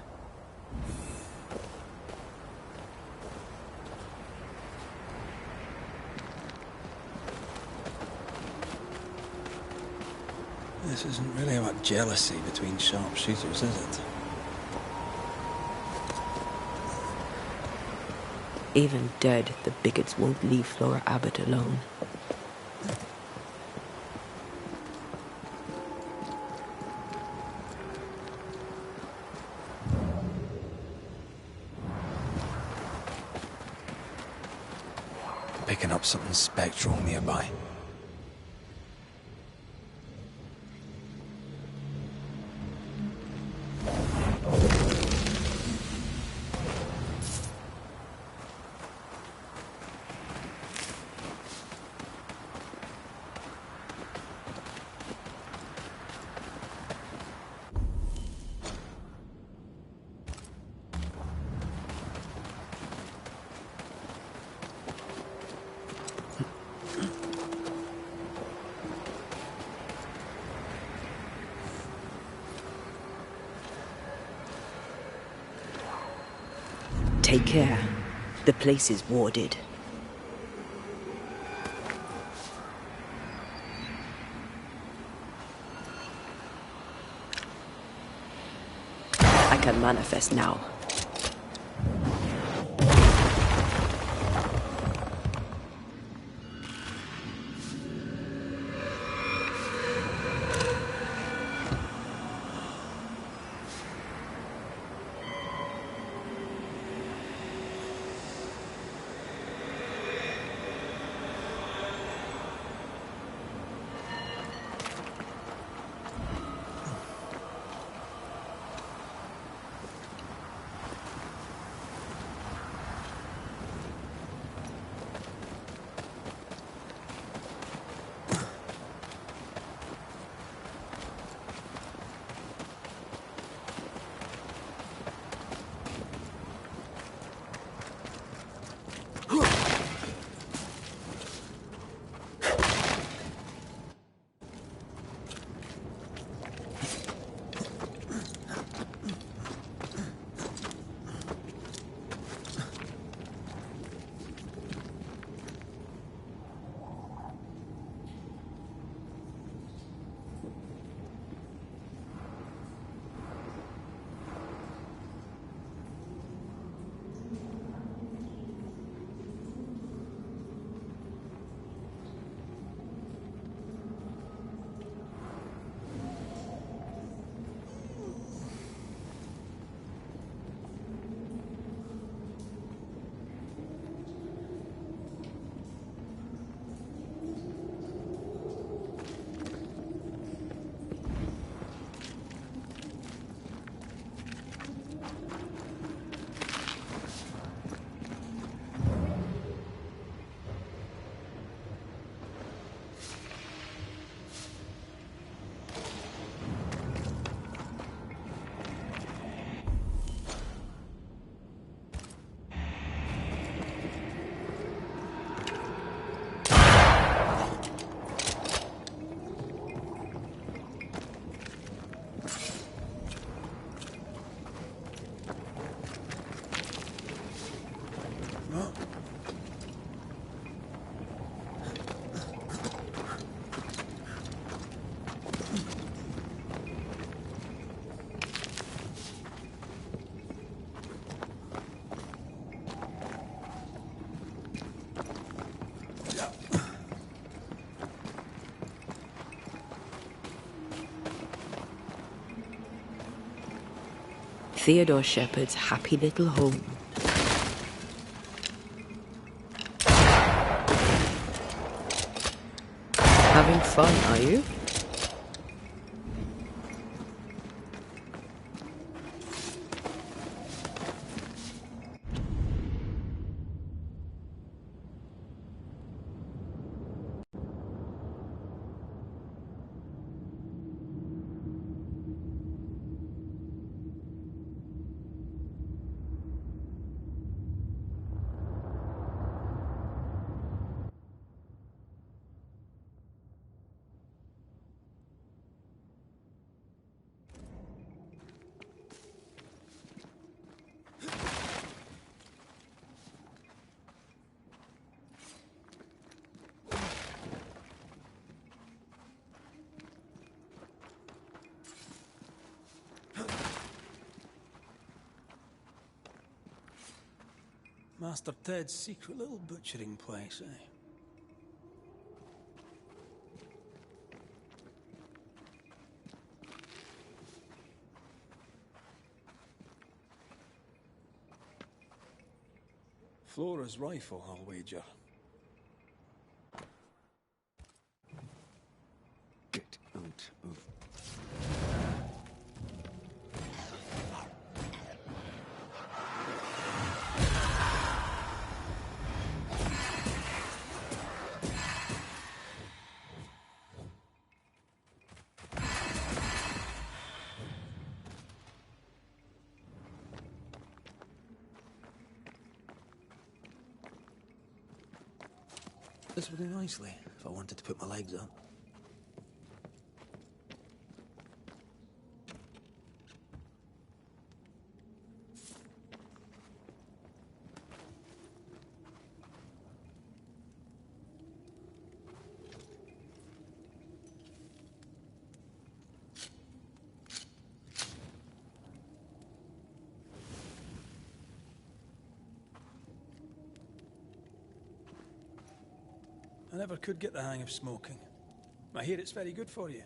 This isn't really about jealousy between sharpshooters, is it? Even dead, the bigots won't leave Flora Abbott alone. Picking up something spectral nearby. Take care. The place is warded. I can manifest now. Theodore Shepherd's happy little home. Having fun, are you? Master Ted's secret little butchering place, eh? Flora's rifle, I'll wager. Get out of... This would do nicely if I wanted to put my legs up. I never could get the hang of smoking. I hear it's very good for you.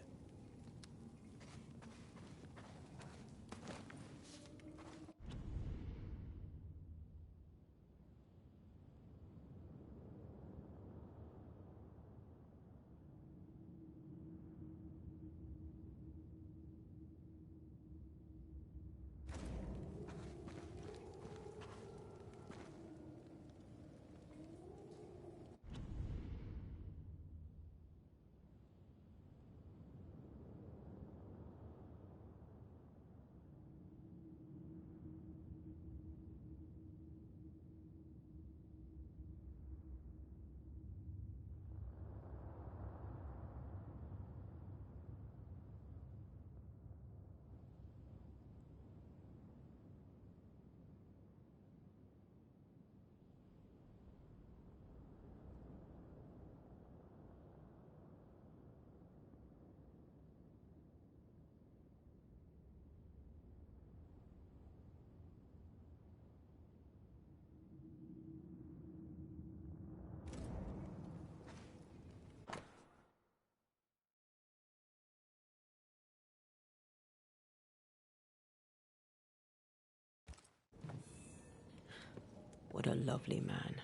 What a lovely man.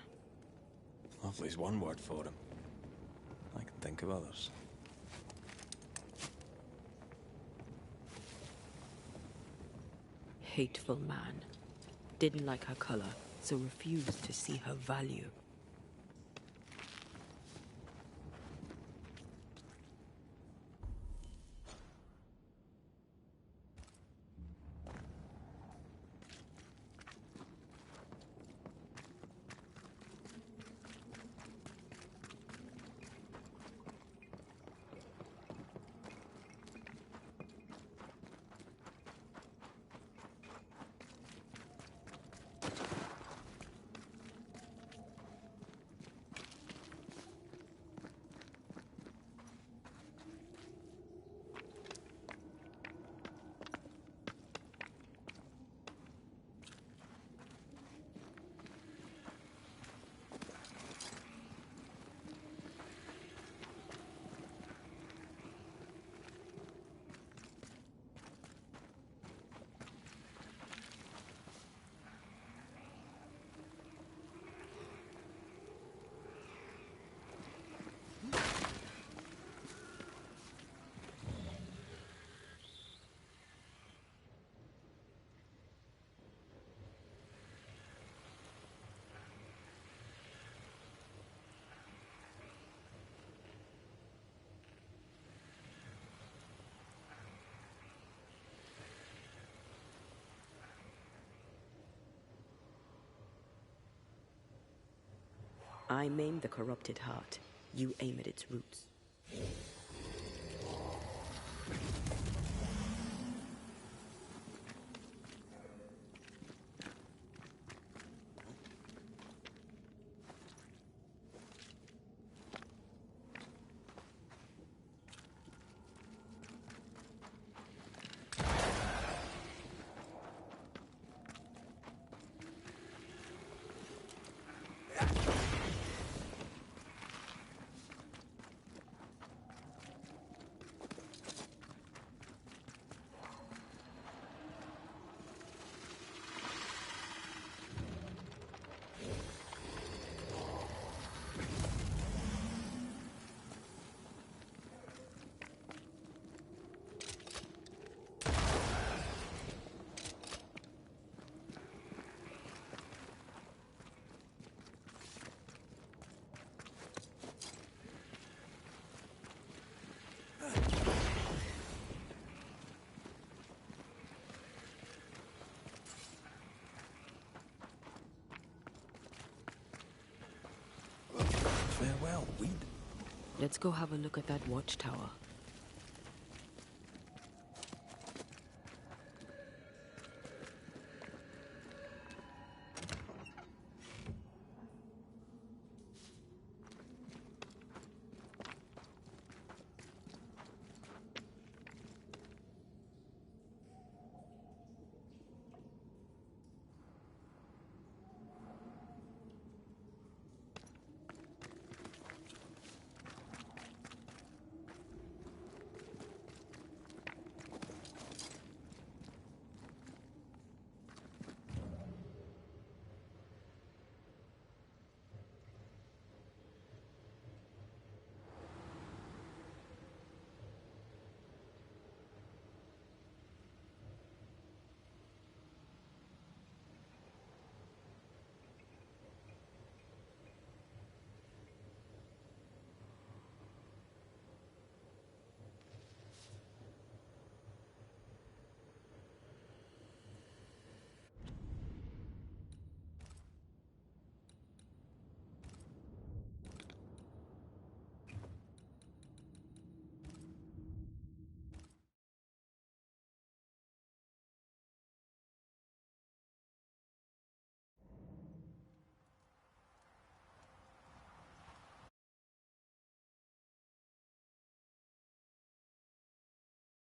Lovely's one word for him. I can think of others. Hateful man. Didn't like her color, so refused to see her value. I maim the corrupted heart. You aim at its roots. Farewell, weed. Let's go have a look at that watchtower.